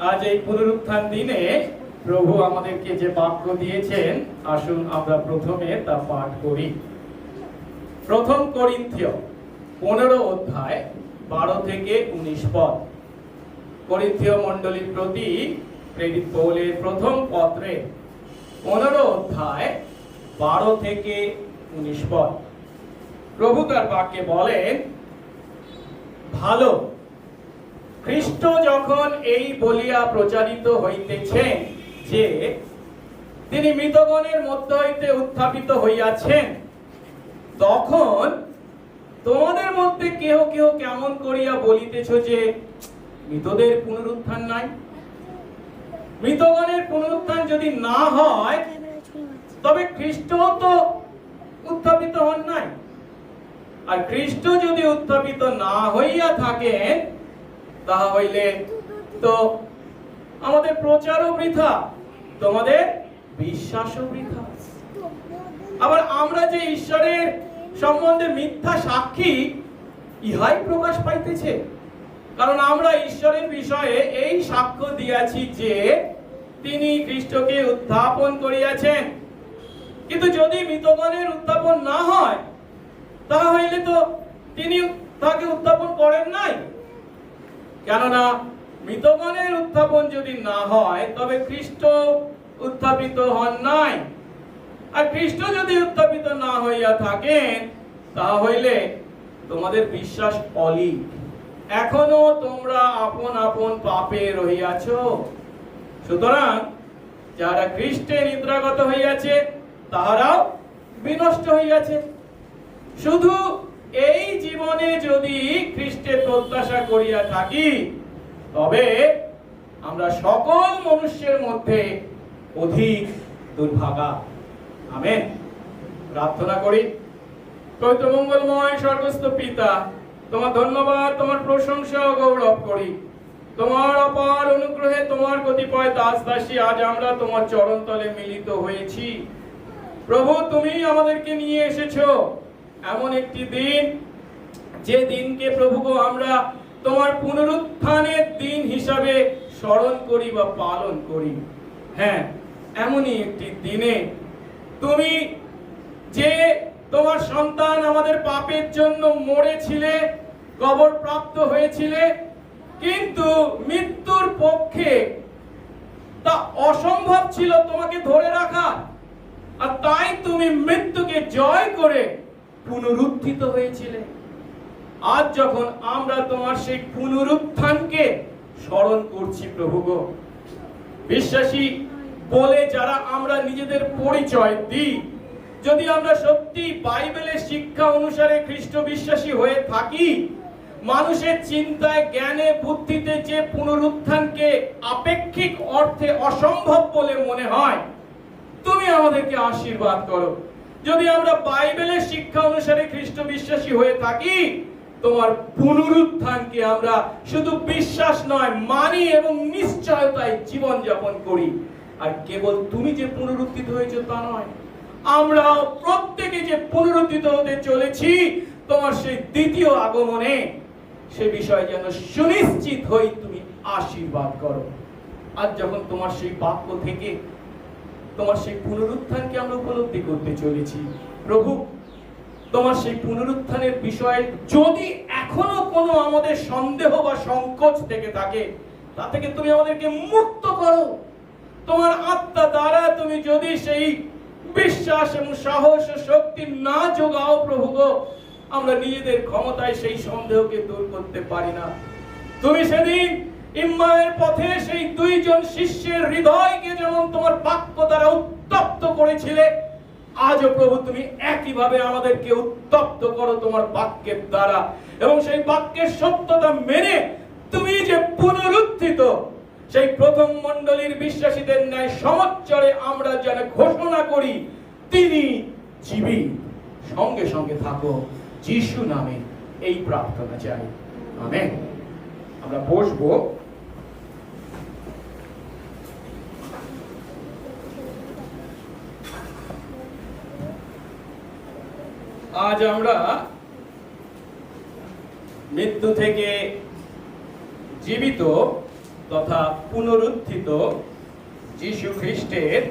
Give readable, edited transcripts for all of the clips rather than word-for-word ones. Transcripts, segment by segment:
আজ এই পুনরুত্থান দিনে প্রভু আমাদেরকে যে বাক্য দিয়েছেন, আসুন আমরা প্রথমে তা পাঠ করি। প্রথম করিন্থীয় 15 অধ্যায় 12 থেকে 19 পদ। করিন্থীয় মণ্ডলীর প্রতি প্রেরিত পৌলের প্রথম পত্রে 15 অধ্যায় 12 থেকে 19 পদ। প্রভু তার বাক্যে বলেন, ভালো, খ্রিস্ট যখন এই বলিয়া প্রচারিত হইতেছেন যে তিনি মৃতগণের মধ্য হইতে উত্থাপিত হইয়াছেন, তখন তোমাদের মধ্যে কেহ কেহ কেমন করিয়া বলিতেছ যে মৃতদের পুনরুত্থান নাই। মৃতগণের পুনরুত্থান যদি না হয়, তবে খ্রিস্ট তো উত্থাপিত হন নাই। আর খ্রিস্ট যদি উত্থাপিত না হইয়া থাকেন, তাহা হইলে তো আমাদের প্রচারও বৃথা, তোমাদের বিশ্বাসও বৃথা। আবার আমরা যে ঈশ্বরের সম্বন্ধে মিথ্যা সাক্ষী, ইহাই প্রকাশ পাইতেছে। কারণ আমরা ঈশ্বরের বিষয়ে এই সাক্ষ্য দিয়াছি যে তিনি খ্রিস্টকে উত্থাপন করিয়াছেন। কিন্তু যদি মৃতগণের উত্থাপন না হয়, তাহা হইলে তো তিনি তাকে উত্থাপন করেন নাই। কেননা মৃতগণের উত্থাপন যদি না হয়, তবে খ্রিস্ট উত্থাপিত হন নাই। আর খ্রিস্ট যদি উত্থাপিত না হইয়া থাকেন, তাহা হইলে তোমাদের বিশ্বাস অলীক, এখনো তোমরা আপন আপন পাপে রহিয়াছ। সুতরাং যারা খ্রিস্টে নিদ্রাগত হইয়াছে, তাহারাও বিনষ্ট হইয়াছে। শুধু এই জীবনে যদি খ্রিস্টের প্রত্যাশা করিয়া থাকি, তবে আমরা সকল মনুষ্যের মধ্যে অধিক দুর্ভাগা। আমেন। প্রার্থনা করি। পবিত্র মঙ্গলময় স্বর্গস্থ পিতা, তোমার ধন্যবাদ, তোমার প্রশংসা ও গৌরব করি। তোমার অপার অনুগ্রহে তোমার কতিপয় দাস দাসী আজ আমরা তোমার চরণতলে মিলিত হয়েছি। প্রভু, তুমি আমাদেরকে নিয়ে এসেছো এমন একটি দিন, যে দিনকে প্রভু গো আমরা তোমার পুনরুত্থানের দিন হিসাবে স্মরণ করি বা পালন করি। হ্যাঁ, এমনই একটি দিনে তুমি যে তোমার সন্তান আমাদের পাপের জন্য মরেছিলে, কবর প্রাপ্ত হয়েছিলে, কিন্তু মৃত্যুর পক্ষে তা অসম্ভব ছিল তোমাকে ধরে রাখা। আর তাই তুমি মৃত্যুকে জয় করে পুনরুত্থিত হয়েছিলে। আজ যখন আমরা তোমার সেই পুনরুত্থানকে স্মরণ করছি প্রভু গো, বিশ্বাসী বলে যারা আমরা নিজেদের পরিচয় দিই, যদি আমরা সত্যি বাইবেলের শিক্ষা অনুসারে খ্রিস্ট বিশ্বাসী হয়ে থাকি, মানুষের চিন্তায়, জ্ঞানে, বুদ্ধিতে যে পুনরুত্থানকে আপেক্ষিক অর্থে অসম্ভব বলে মনে হয়, তুমি আমাদেরকে আশীর্বাদ করো। যদি আমরা বাইবেলের শিক্ষা অনুসারে খ্রিস্ট বিশ্বাসী হয়ে থাকি, তোমার পুনরুত্থানকে আমরা শুধু বিশ্বাস নয়, মানি এবং নিশ্চয়তায় জীবন যাপন করি। আর কেবল তুমি যে পুনরুত্থিত হয়েছো তা নয়, আমরা প্রত্যেকে যে পুনরুত্থিত হতে চলেছি তোমার সেই দ্বিতীয় আগমনে, সে বিষয়ে যেন সুনিশ্চিত হই তুমি আশীর্বাদ করো। আজ যখন তোমার সেই বাক্য থেকে তোমার সেই পুনরুত্থানকে আমরা উপলব্ধি করতে চলেছি, প্রভু, তোমার সেই পুনরুত্থানের বিষয়ে যদি এখনো কোনো আমাদের সন্দেহ বা সংকোচ থেকে থাকে, তা থেকে তুমি আমাদেরকে মুক্ত করো। তোমার আত্মা দ্বারা তুমি যদি সেই বিশ্বাস এবং সাহস ও শক্তি না যোগাও প্রভু গো, আমরা নিজেদের ক্ষমতায় সেই সন্দেহকে দূর করতে পারি না। তুমি সেদিন ইম্মাউয়ের পথে সেই দুইজন শিষ্যের হৃদয়কে যেমন তোমার বাক্য দ্বারা উত্তপ্ত করেছিলে, আজও প্রভু তুমি একইভাবে আমাদেরকে উত্তপ্ত করো তোমার বাক্যের দ্বারা, এবং সেই বাক্যের সত্যতা মেনে তুমি যে পুনরুত্থিত, সেই প্রথম মণ্ডলীর বিশ্বাসীদের ন্যায় সমচ্চরে আমরা যেন ঘোষণা করি তিনি জীবিত। সঙ্গে সঙ্গে থাকো, যিশু নামে এই প্রার্থনা চাই, আমেন। আমরা বসবো। আজ আমরা মৃত্যু থেকে জীবিত তথা পুনরুত্থিত যীশু খ্রিস্টের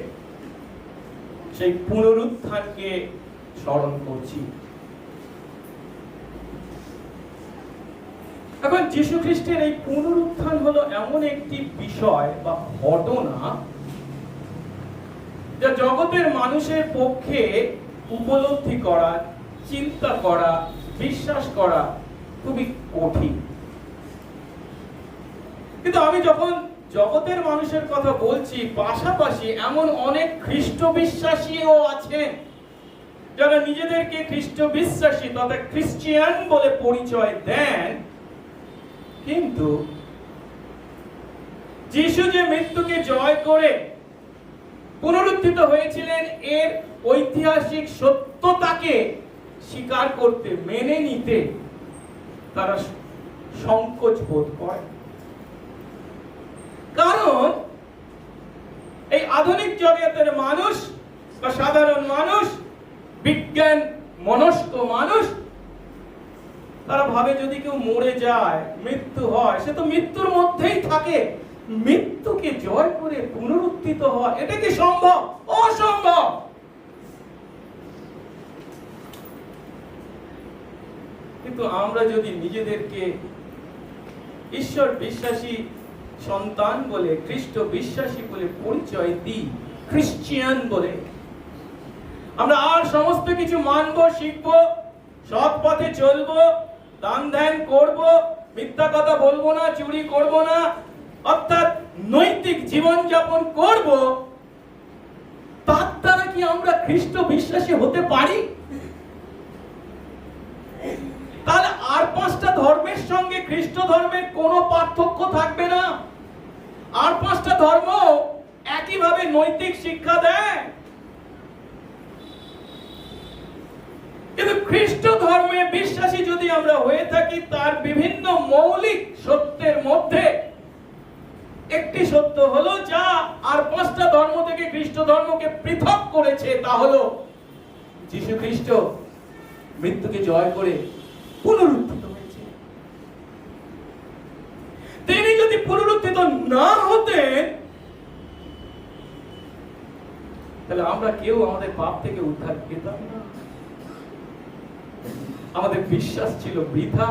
সেই পুনরুত্থানকে স্মরণ করছি। এখন যীশু খ্রিস্টের এই পুনরুত্থান হলো এমন একটি বিষয় বা ঘটনা যা জগতের মানুষের পক্ষে উপলব্ধি করা, চিন্তা করা, বিশ্বাস করা খুবই কঠিন। কিন্তু আমি যখন জগতের মানুষের কথা বলছি, পাশাপাশি এমন অনেক খ্রিস্ট বিশ্বাসীও আছেন যারা নিজেদেরকে খ্রিস্ট বিশ্বাসী তথা খ্রিস্টিয়ান বলে পরিচয় দেন, কিন্তু যিশু যে মৃত্যুকে জয় করে পুনরুত্থিত হয়েছিলেন এর ঐতিহাসিক সত্যতাকে স্বীকার করতে, মেনে নিতে তারা সংকোচ বোধ করে। কারণ এই আধুনিক জগতের মানুষ বা সাধারণ মানুষ, বিজ্ঞান মনস্ক মানুষ, তারা ভাবে যদি কেউ মরে যায়, মৃত্যু হয়, সে তো মৃত্যুর মধ্যেই থাকে। মৃত্যুকে জয় করে পুনরুত্থিত হওয়া, এটা কি সম্ভব? অসম্ভব। কিন্তু আমরা যদি নিজেদেরকে ঈশ্বর বিশ্বাসী সন্তান বলে, খ্রিস্ট বিশ্বাসী বলে পরিচয় দিই, খ্রিস্টিয়ান বলে, আমরা আর সমস্ত কিছু মানবো, শিখবো, সৎ পথে চলবো, দান ধ্যান করবো, মিথ্যা কথা বলবো না, চুরি করবো না, অর্থাৎ নৈতিক জীবন যাপন করব, তার দ্বারা কি আমরা খ্রিস্ট বিশ্বাসী হতে পারি? তাহলে আর 5টা ধর্মের সঙ্গে খ্রিস্ট ধর্মের কোনো পার্থক্য থাকবে না। আর 5টা ধর্ম একইভাবে নৈতিক শিক্ষা দেয়, কিন্তু খ্রিস্ট ধর্মে বিশ্বাসী যদি আমরা হয়ে থাকি, তার বিভিন্ন মৌলিক সত্যের মধ্যে একটি সত্য হলো যা আর 5টা ধর্ম থেকে খ্রিস্ট ধর্মকে পৃথক করেছে, তা হলো যীশু খ্রিস্ট মৃত্যুকে জয় করে পুনরুত্থিত হয়েছে। তিনি যদি পুনরুত্থিত না হতেন, তাহলে আমরা কেউ আমাদের পাপ থেকে উদ্ধার পেতাম না। আমাদের বিশ্বাস ছিল বৃথা,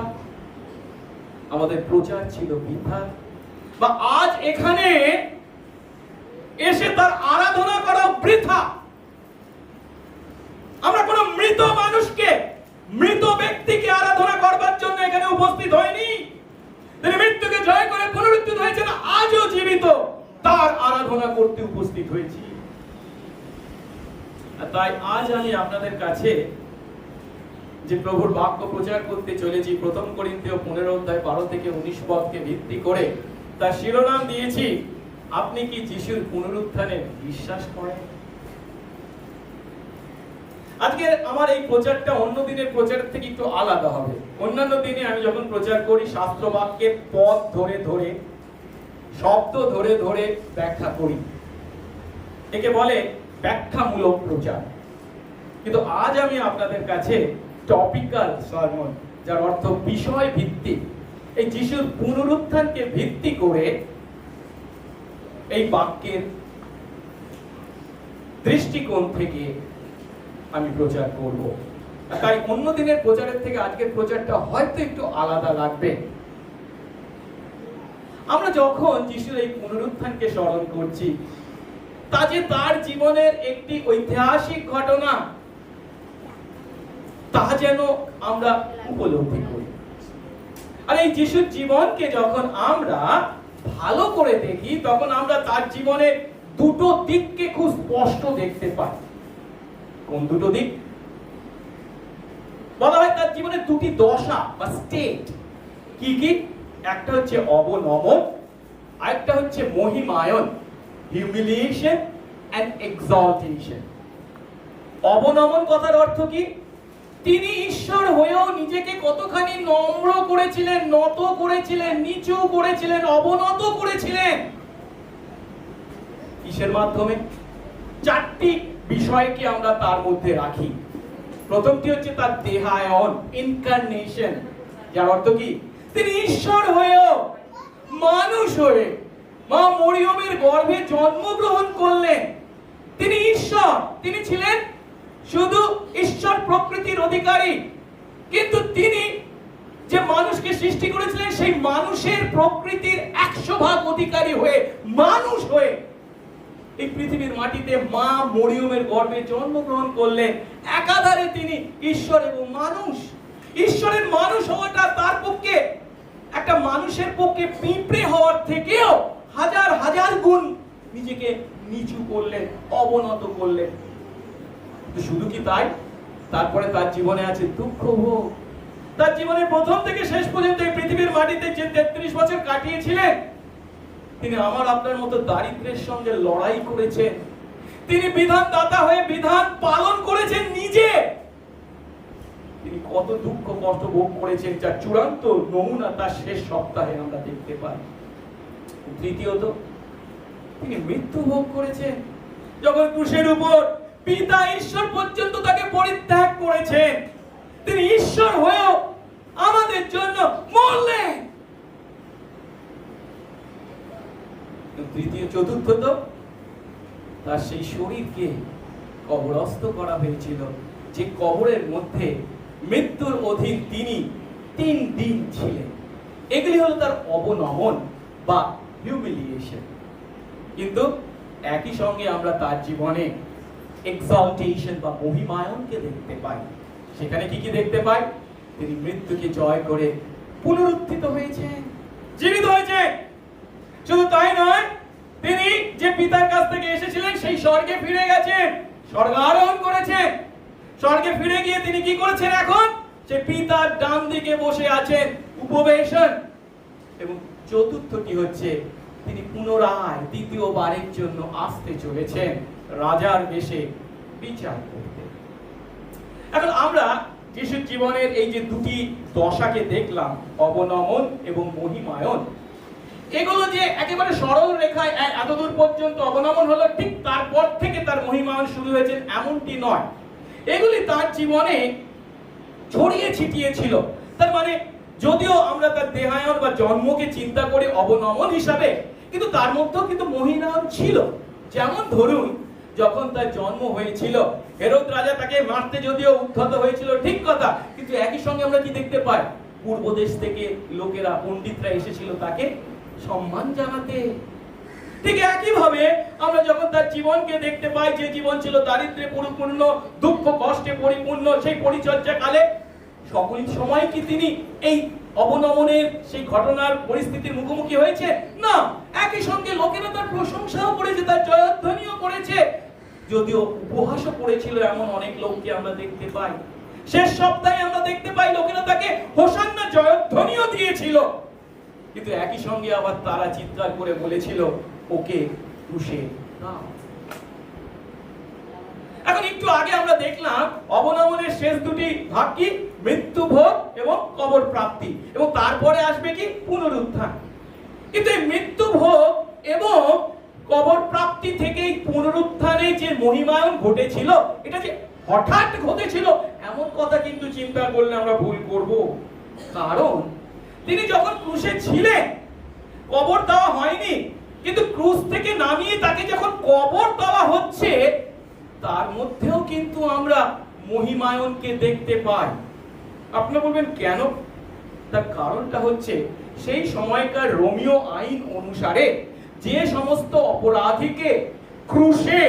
আমাদের প্রচার ছিল বৃথা, বা আজ এখানে এসে তার আরাধনা করা বৃথা। আমরা কোন মৃত মানুষকে, মৃত ব্যক্তিকে আরাধনা করবার জন্য এখানে উপস্থিত হয়নি। তিনি মৃত্যুকে জয় করে পুনরুত্থিত হয়েছেন, আজও জীবিত, তার আরাধনা করতে উপস্থিত হয়েছি। তাই আজ আমি আপনাদের কাছে যে প্রভুর বাক্য প্রচার করতে চলেছি, 1 করিন্থীয় 15 অধ্যায় 12 থেকে 19 পদকে ভিত্তি করে তার শিরোনাম দিয়েছি, আপনি কি যিশুর পুনরুত্থানে বিশ্বাস করেন? আজকে আমার এই প্রচারটা অন্য দিনের প্রচারের থেকে একটু আলাদা হবে। অন্যান্য দিনে আমি যখন প্রচার করি, শাস্ত্র বাক্যের পদ ধরে ধরে, শব্দ ধরে ধরে ব্যাখ্যা করি, একে বলে ব্যাখ্যামূলক প্রচার। কিন্তু আজ আমি আপনাদের কাছে টপিক্যাল সারমন, যার অর্থ বিষয় ভিত্তিক, এই যিশুর পুনরুত্থানকে ভিত্তি করে এই বাক্যের দৃষ্টিকোণ থেকে আমি প্রচার করব। তাই অন্য দিনের প্রচারের থেকে আজকের প্রচারটা হয়তো একটু আলাদা লাগবে। আমরা যখন যিশুর এই পুনরুত্থানকে স্মরণ করছি, তা যে তার জীবনের একটি ঐতিহাসিক ঘটনা, তা যেন আমরা উপলব্ধি করি। আর এই যিশুর জীবনকে যখন আমরা ভালো করে দেখি, তখন আমরা তার জীবনের দুটো দিককে খুব স্পষ্ট দেখতে পাই। কোন দুটো দিক? বলা হয় তার জীবনের দুটি দশা বা স্টেট। কি কি? একটা হচ্ছে অবনমন, আরেকটা হচ্ছে মহিমায়ন, হিউমিলিয়েশন এন্ড এক্সলটেশন। অবনমন কথার অর্থ কি? তিনি ঈশ্বর হয়েও নিজেকে কতখানি নম্র করেছিলেন, নত করেছিলেন, নিচু করেছিলেন, অবনত করেছিলেন। কিসের মাধ্যমে? 4টি বিষয়কে আমরা তার মধ্যে রাখি। প্রথমটি হচ্ছে তার দেহায়ন, ইনকারনেশন, যার অর্থ কি? তিনি ঈশ্বর হয়েও মানুষ হয়ে মা মরিয়মের গর্ভে জন্মগ্রহণ করলেন। তিনি ঈশ্বর, তিনি ছিলেন শুধু ঈশ্বর প্রকৃতির অধিকারী, কিন্তু তিনি যে মানুষকে সৃষ্টি করেছিলেন সেই মানুষের প্রকৃতির 100% অধিকারী হয়ে, মানুষ হয়ে এই পৃথিবীর মাটিতে মা মরিয়মের গর্ভে জন্মগ্রহণ করলেন। একাধারে তিনি ঈশ্বর এবং মানুষ। ঈশ্বরের মানুষ হওয়াটা তার পক্ষে, একটা মানুষের পক্ষে পিঁপড়ে হওয়ার থেকেও হাজার হাজার গুণ নিজেকে নিচু করলেন, অবনত করলেন। শুধু কি তাই, তারপরে তার জীবনে আছে দুঃখ ভোগ। তার জীবনের প্রথম থেকে শেষ পর্যন্ত এই পৃথিবীর মাটিতে যে 33 বছর কাটিয়েছিলেন, তিনি আমার আপনার মতো দারিদ্র্যের সঙ্গে লড়াই করেছেন। তিনি বিধানদাতা হয়ে বিধান পালন করেছেন নিজে। তিনি কত দুঃখ কষ্ট ভোগ করেছেন, যার চূড়ান্ত নমুনা তার শেষ সপ্তাহে আমরা দেখতে পাই। তৃতীয়ত, তিনি মৃত্যু ভোগ করেছেন। যখন ক্রুশের উপর পিতা ঈশ্বর পর্যন্ত তাকে পরিত্যাগ করেছেন, তিনি ঈশ্বর হয়েও আমাদের জন্য মরলেন। তৃতীয় চতুর্থত, তার সেই শরীরকে কবরস্থ করা হয়েছিল, যে কবরের মধ্যে মৃত্যুর অধীন তিনি 3 দিন ছিলেন। এগুলি হলো তার অবনমন বা হিউমিলিয়েশন। কিন্তু একই সঙ্গে আমরা তার জীবনে এক্সাল্টেশন বা মহিমায়নকে দেখতে পাই। সেখানে কি কি দেখতে পাই? তিনি মৃত্যুকে জয় করে পুনরুত্থিত হয়েছেন, জীবিত হয়েছেন। শুধু তাই নয়, তিনি যে পিতার কাছ থেকে এসেছিলেন সেই স্বর্গে ফিরে গেছেন, স্বর্গারোহণ করেছেন। স্বর্গে ফিরে গিয়ে তিনি কি করেছেন? এখন সে পিতার ডান দিকে বসে আছেন, উপবেশন। এবং চতুর্থটি হচ্ছে, তিনি পুনরায় দ্বিতীয়বারের জন্য আসতে চলেছেন রাজার বেশে বিচার করতে। এখন আমরা যিশুর জীবনের এই যে দুটি দশাকে দেখলাম, অবনমন এবং মহিমায়ন, এগুলো যে একেবারে সরল রেখায় এতদূর পর্যন্ত অবনমন হলো, ঠিক তারপর থেকে তার মহিমায়ন শুরু হয়েছে এমনটি নয়। এগুলি তার জীবনে ছড়িয়ে ছিটিয়ে ছিল। তার মানে যদিও আমরা তার দেহায়ন বা জন্মকে চিন্তা করি অবনমন হিসাবে, কিন্তু তার মধ্যেও কিন্তু মহিমায়ন ছিল। যেমন ধরুন, যখন তার জন্ম হয়েছিল, হেরোদ রাজা তাকে মারতে যদিও উদ্ধত হয়েছিল, ঠিক কথা, কিন্তু একই সঙ্গে আমরা কি দেখতে পাই? পূর্ব দেশ থেকে লোকেরা, পণ্ডিতরা এসেছিল তাকে সম্মান জানাতে। ঠিক একই ভাবে আমরা যখন তার জীবনকে দেখতে পাই, যে জীবন ছিল দারিদ্র্যে পরিপূর্ণ, দুঃখ কষ্টে পরিপূর্ণ, সেই পরিচর্যা কালে সকল সময় কি তিনি এই অবনমনের সেই ঘটনার পরিস্থিতির মুখোমুখি হয়েছে? না। একই সঙ্গে লোকেরা তার প্রশংসাও করেছে, তার জয়ধ্বনিও করেছে, যদিও উপহাসও করেছিল। এমন অনেক লোককে আমরা দেখতে পাই। শেষ সপ্তাহে আমরা দেখতে পাই লোকেরা তাকে হোসান্না জয়ধ্বনিও দিয়েছিল, কিন্তু একই সঙ্গে আবার তারা চিৎকার করে বলেছিল, ওকে ক্রুশে দাও। এখন একটু আগে আমরা দেখলাম অবনমনের শেষ দুটি ভাগ কি? মৃত্যু ভোগ এবং কবর প্রাপ্তি, এবং তারপরে আসবে কি? পুনরুত্থান। কিন্তু এই মৃত্যু ভোগ এবং কবর প্রাপ্তি থেকে পুনরুত্থানে যে মহিমায়ন ঘটেছিল, এটা যে হঠাৎ ঘটেছিল এমন কথা কিন্তু চিন্তা করলে আমরা ভুল করব। কারণ তিনি যখন ক্রুশে ছিলেন, কবর দেওয়া হয়নি, কিন্তু ক্রুশ থেকে নামিয়ে তাকে যখন কবর দেওয়া হচ্ছে, তার মধ্যেও কিন্তু আমরা মহিমায়নকে দেখতে পাই। আপনি বলবেন কেন? তার কারণটা হচ্ছে, সেই সময়কার রোমীয় আইন অনুসারে যে সমস্ত অপরাধীকে ক্রুশে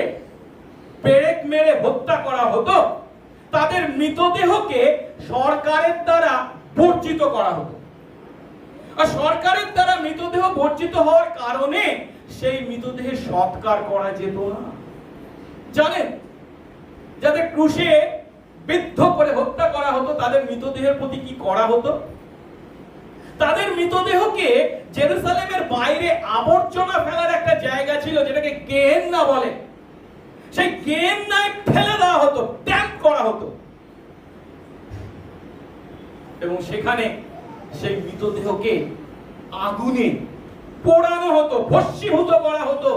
পেরেক মেরে হত্যা করা হতো, তাদের মৃতদেহকে সরকারের দ্বারা বর্জিত করা হতো। আর সরকারের দ্বারা মৃতদেহ বর্জিত হওয়ার কারণে সেই মৃতদেহের সৎকার করা যেত না। জানেন, যাদের ক্রুশে বিদ্ধ করে হত্যা করা হতো, তাদের মৃতদেহের প্রতি কি করা হতো? তাদের মৃতদেহকে জেরুসালেমের বাইরে আবর্জনা ফেলার একটা জায়গা ছিল, যেটাকে গেহেন্না বলে, সেই গেহেন্নায় ফেলে দেওয়া হতো, ট্যাম্প করা হতো, এবং সেখানে সেই মৃতদেহকে আগুনে পোড়ানো হতো, ভস্মীভূত করা হতো।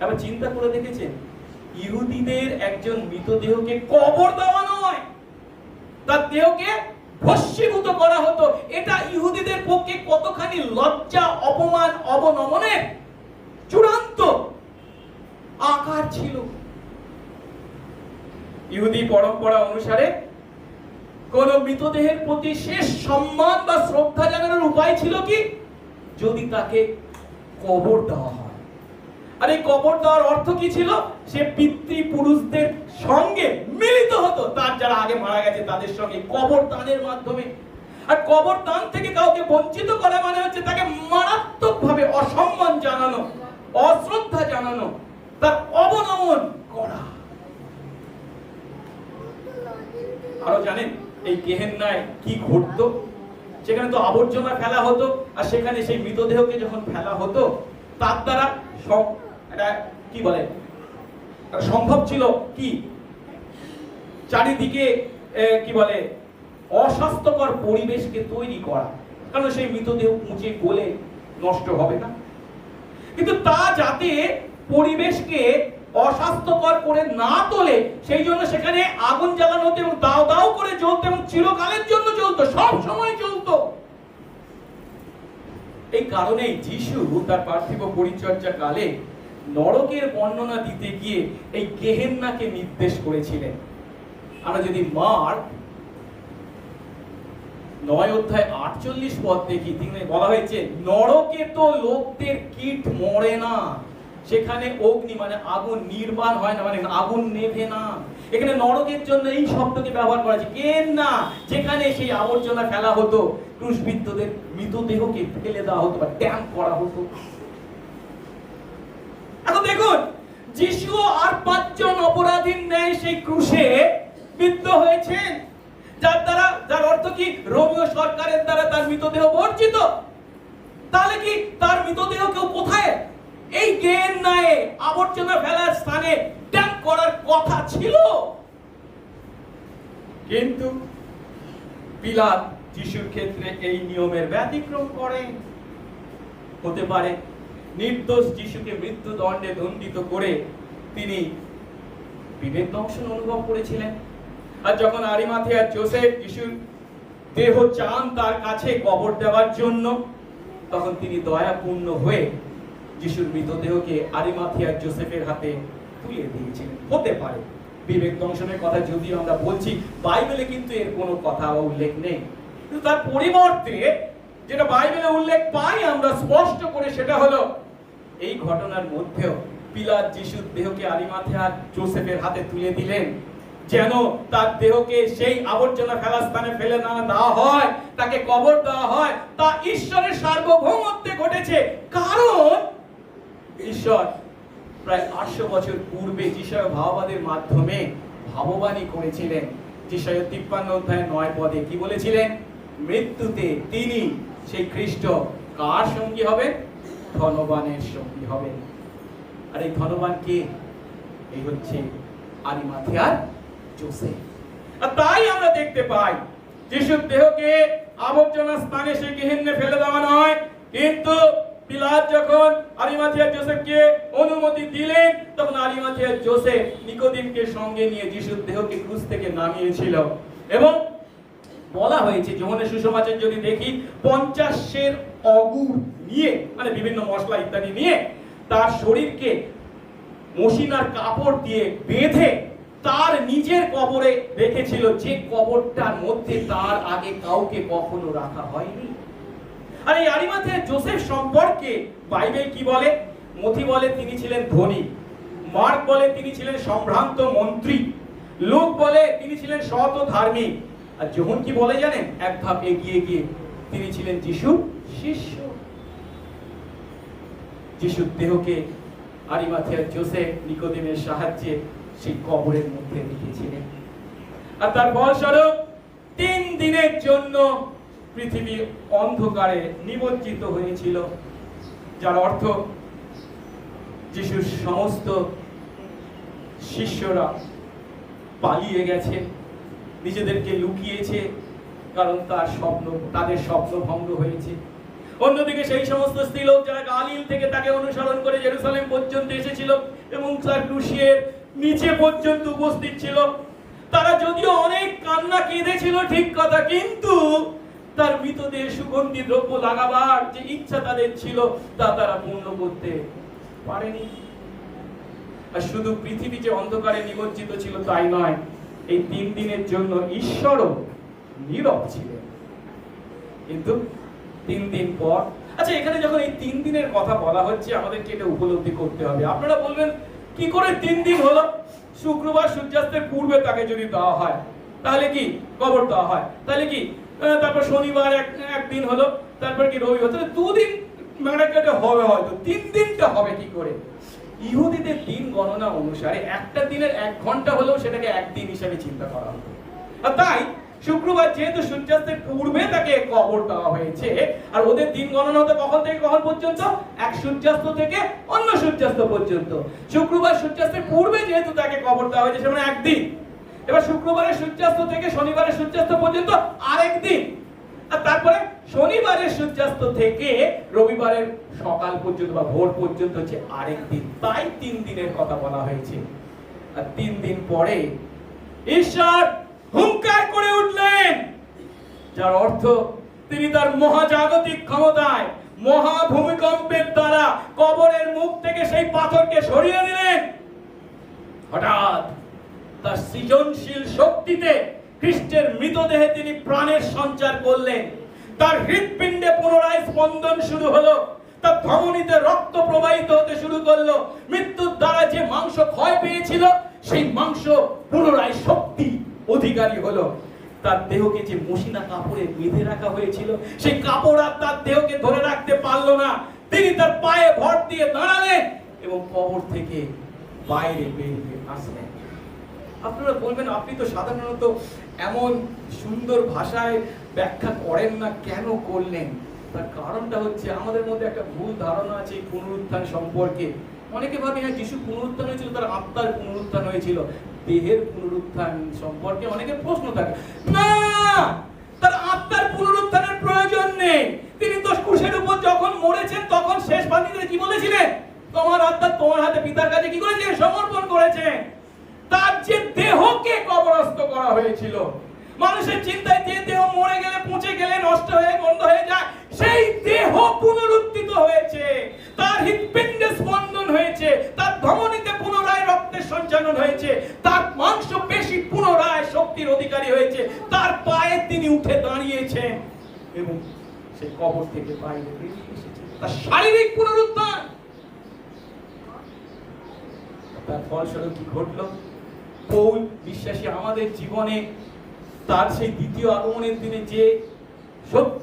এবার চিন্তা করে দেখেছেন, ইহুদিদের একজন মৃতদেহকে কবর দেওয়া নয়, তার দেহকে ভস্মীভূত করা হতো, এটা ইহুদিদের পক্ষে কতখানি লজ্জা, অপমান, অবনমনের চূড়ান্ত আকার ছিল। ইহুদি পরম্পরা অনুসারে কোন মৃতদেহের প্রতি শেষ সম্মান বা শ্রদ্ধা জানানোর উপায় ছিল কি, যদি তাকে কবর দেওয়া হয়। আর এই কবর দেওয়ার অর্থ কি ছিল, সে পিতৃপুরুষদের সঙ্গে মিলিত হতো, তার যারা আগে মারা গেছে তাদের সঙ্গে কবর দানের মাধ্যমে। আর কবর দান থেকে কাউকে বঞ্চিত করা মানে হচ্ছে তাকে মারাত্মকভাবে অসম্মান জানানো, অশ্রদ্ধা জানানো, তার অবনমন করা। আরো জানেন এই গেহেন্নায় কি ঘটতো? সেখানে তো আবর্জনা ফেলা হতো, আর সেখানে সেই মৃতদেহকে যখন ফেলা হতো তার দ্বারা কি বলে সম্ভব ছিল কি, চারিদিকে কি বলে অস্বাস্থ্যকর পরিবেশকে তৈরি করা, কারণ সেই মৃতদেহ মুচে গলে নষ্ট হবে না। কিন্তু তা যাতে পরিবেশকে অস্বাস্থ্যকর করে না তোলে, সেই জন্য সেখানে আগুন জ্বালানো হতো এবং দাও দাও করে জ্বলতো এবং চিরকালের জন্য জ্বলতো, সব সময় জ্বলতো। এই কারণেই যিশু তার পার্থিব পরিচর্যা কালে নরকের বর্ণনা দিতে গিয়ে এই গেহেন্নাকে নির্দেশ করেছিলেন। আমরা যদি মার্ক 9 অধ্যায় 48 পদ দেখি, তিনি বলা হয়েছে নরকে তো লোকদের কীট মরে না, সেখানে অগ্নি মানে আগুন নির্বাণ হয় না, মানে আগুন নেভে না। এখানে নরকের জন্য এই শব্দকে ব্যবহার করা হয়েছে, গেহেন্না, যেখানে সেই আবর্জনা ফেলা হতো, ক্রুশবিদ্ধদের মৃতদেহকে ফেলে দেওয়া হতো বা ট্যাম্প করা হতো। এখন দেখুন, যিশু আর 5 জন অপরাধীর ন্যায় সেই ক্রুশে বিদ্ধ হয়েছেন, যার অর্থ কি রোমীয় সরকারের দ্বারা তার মৃতদেহ বর্জিত। তাহলে কি তার মৃতদেহ কেউ কোথায় এই গেহেন্নায় আবর্জনা ফেলার স্থানে ট্যাম্প করার কথা ছিল? কিন্তু পিলাত যিশুর ক্ষেত্রে এই নিয়মের ব্যতিক্রম করেন। হতে পারে নির্দোষ যিশুকে মৃত্যুদণ্ডে দণ্ডিত করে তিনি বিবেক দংশন অনুভব করেছিলেন। আর যখন আরিমাথিয়ার যোসেফ যিশুর দেহ চান তার কাছে কবর দেওয়ার জন্য, তখন তিনি দয়াপূর্ণ হয়ে যিশুর মৃতদেহকে আরিমাথিয়ার যোসেফের হাতে তুলে দিয়েছিলেন। হতে পারে বিবেক দংশনের কথা যদিও আমরা বলছি, বাইবেলে কিন্তু এর কোনো কথা বা উল্লেখ নেই। কিন্তু তার পরিবর্তে যেটা বাইবেলে উল্লেখ পাই আমরা স্পষ্ট করে, সেটা হলো এই ঘটনার মধ্যেও পিলাত যিশুর দেহকে আরিমাথিয়ার যোসেফের হাতে তুলে দিলেন, যেন তার দেহকে সেই আবর্জনা ফেলার স্থানে ফেলে না দেওয়া হয়, তাকে কবর দেওয়া হয়। তা ঈশ্বরের সার্বভৌমত্বে ঘটেছে, কারণ ঈশ্বর প্রায় 800 বছর পূর্বে যিশয় ভাববাদের মাধ্যমে ভাববাণী করেছিলেন। যিশয় 53 অধ্যায় 9 পদে কি বলেছিলেন? মৃত্যুতে তিনি সেই খ্রিস্ট কার সঙ্গী হবেন? ধনবানের সঙ্গী হবেন। আর এই ধনবান কে? এই হচ্ছে আরিমাথিয়ার যোসেফ। আর তাই আমরা দেখতে পাই যিশুর দেহকে আবর্জনা স্থানে সেই গেহেন্নে ফেলে দেওয়া নয়, কিন্তু পিলাত যখন আরিমাথিয়ার যোসেফকে অনুমতি দিলেন, তখন আরিমাথিয়ার যোসেফ নিকোদিমকে সঙ্গে নিয়ে যিশুর দেহকে ক্রুশ থেকে নামিয়েছিল। এবং বলা হয়েছে যোহানের সুসমাচার যদি দেখি, 50 অগুর নিয়ে, মানে বিভিন্ন মশলা ইত্যাদি নিয়ে তার শরীরকে মশিনার কাপড় দিয়ে বেঁধে তার নিজের কবরে রেখেছিল, যে কবরটার মধ্যে তার আগে কাউকে কখনো রাখা হয়নি। আর এই আরিমাথিয়ার যোসেফ সম্পর্কে বাইবেল কি বলে? মথি বলে তিনি ছিলেন ধনী, মার্ক বলে তিনি ছিলেন সম্ভ্রান্ত মন্ত্রী, লুক বলে তিনি ছিলেন সৎ ও ধার্মিক, আর যোহন কি বলে জানেন? এক ধাপ এগিয়ে গিয়ে তিনি ছিলেন যিশুর শিষ্য। যিশুর দেহকে আরিমাথিয়ার যোসেফ নিকোদিমের সাহায্যে সেই কবরের মধ্যে রেখেছিলেন। আর তার ফলস্বরূপ 3 দিনের জন্য পৃথিবী অন্ধকারে নিমজ্জিত হয়েছিল, যার অর্থ যিশুর সমস্ত শিষ্যরা পালিয়ে গেছে, নিজেদেরকে লুকিয়েছে, কারণ তাদের স্বপ্ন ভঙ্গ হয়েছে। অন্যদিকে সেই সমস্ত স্ত্রীলোক যারা গালিল থেকে তাকে অনুসরণ করে জেরুসালেম পর্যন্ত এসেছিল এবং তার ক্রুশের নিচে পর্যন্ত উপস্থিত ছিল, তারা যদিও অনেক কান্না কেঁদেছিল ঠিক কথা, কিন্তু তার মৃতদেহে সুগন্ধি দ্রব্য লাগাবার যে ইচ্ছা তাদের ছিল তা তারা পূর্ণ করতে পারেনি। আর শুধু পৃথিবী যে অন্ধকারে নিমজ্জিত ছিল তাই নয়, এই 3 দিনের জন্য ঈশ্বরও নীরব ছিলেন। কিন্তু 3 দিন পর, আচ্ছা এখানে যখন এই 3 দিনের কথা বলা হচ্ছে আমাদেরকে এটা উপলব্ধি করতে হবে। আপনারা বলবেন কি করে 3 দিন হলো? শুক্রবার সূর্যাস্তের পূর্বে তাকে যদি দেওয়া হয় তাহলে কি কবর দেওয়া হয়, তাহলে কি তারপর শনিবার একদিন হলো, তারপর কি রবিবার, তাহলে 2 দিন মেরাকেটে হবে, হয়তো 3 দিনটা হবে কি করে? ইহুদিদের দিন গণনা অনুসারে একটা দিনের 1 ঘন্টা হলেও সেটাকে একদিন হিসেবে চিন্তা করা হতো। আর তাই শুক্রবার যেহেতু সূর্যাস্তের পূর্বে তাকে কবর দেওয়া হয়েছে, আর ওদের দিন গণনা হতে কখন থেকে কখন পর্যন্ত? এক সূর্যাস্ত থেকে অন্য সূর্যাস্ত পর্যন্ত। শুক্রবার সূর্যাস্তের পূর্বে যেহেতু তাকে কবর দেওয়া হয়েছে সেটা একদিন, এবার শুক্রবারের সূর্যাস্ত থেকে শনিবারের সূর্যাস্ত পর্যন্ত আরেক দিন, আর তারপরে শনিবারের সূর্যাস্ত থেকে রবিবারের সকাল পর্যন্ত বা ভোর পর্যন্ত হচ্ছে আরেক দিন। তাই 3 দিনের কথা বলা হয়েছে। আর 3 দিন পরে ঈশ্বর হুঙ্কার করে উঠলেন, যার অর্থ তিনি তার মহাজাগতিক ক্ষমতায় মহা ভূমিকম্পের দ্বারা কবরের মুখ থেকে সেই পাথরকে সরিয়ে দিলেন। হঠাৎ তার সৃজনশীল শক্তিতে খ্রিস্টের মৃতদেহে তিনি প্রাণের সঞ্চার করলেন। তার হৃৎপিণ্ডে পুনরায় স্পন্দন শুরু হলো, তার ধমনীতে রক্ত প্রবাহিত হতে শুরু করলো। মৃত্যুর দ্বারা যে মাংস ক্ষয় পেয়েছিল সেই মাংস পুনরায় শক্তি অধিকারী হলো। তার দেহকে যে মসিনা কাপড়ে বেঁধে রাখা হয়েছিল সেই কাপড় আর তার দেহকে ধরে রাখতে পারলো না। তিনি তার পায়ে ভর দিয়ে দাঁড়ালেন এবং কবর থেকে বাইরে বেরিয়ে আসলেন। আপনারা বলবেন আপনি তো সাধারণত এমন সুন্দর ভাষায় ব্যাখ্যা করেন না, কেন করলেন? তার কারণটা হচ্ছে আমাদের মধ্যে একটা ভুল ধারণা আছে এই পুনরুত্থান সম্পর্কে। অনেকে ভাবে হ্যাঁ যিশু পুনরুত্থান হয়েছিল, তার আত্মার পুনরুত্থান হয়েছিল। দেহের পুনরুত্থান সম্পর্কে অনেকের প্রশ্ন থাকে। না, তার আত্মার পুনরুত্থানের প্রয়োজন নেই। তিনি তো ক্রুশের উপর যখন মরেছেন তখন শেষ বাণীতে কি বলেছিলেন? তোমার আত্মা তোমার হাতে পিতার কাছে কি করেছেন? সমর্পণ করেছেন। তার যে দেহকে কবরস্থ করা হয়েছিল, মানুষের চিন্তায় যে দেহ মরে গেলে পচে গেলে নষ্ট হয়ে গন্ধ হয়ে যায়, সেই দেহ পুনরুত্থিত হয়েছে। তার হৃৎপিণ্ডে স্পন্দন হয়েছে, তার ধমনীতে পুনরায় রক্তের সঞ্চালন হয়েছে, তার মাংস পেশি পুনরায় শক্তির অধিকারী হয়েছে, তার পায়ে তিনি উঠে দাঁড়িয়েছেন এবং সেই কবর থেকে বাইরে বেরিয়ে এসেছেন। তার শারীরিক পুনরুত্থান। তার ফলস্বরূপ কি ঘটলো? পৌল বিশ্বাসী আমাদের জীবনে তার সেই দ্বিতীয় আগমনের দিনে যে সত্য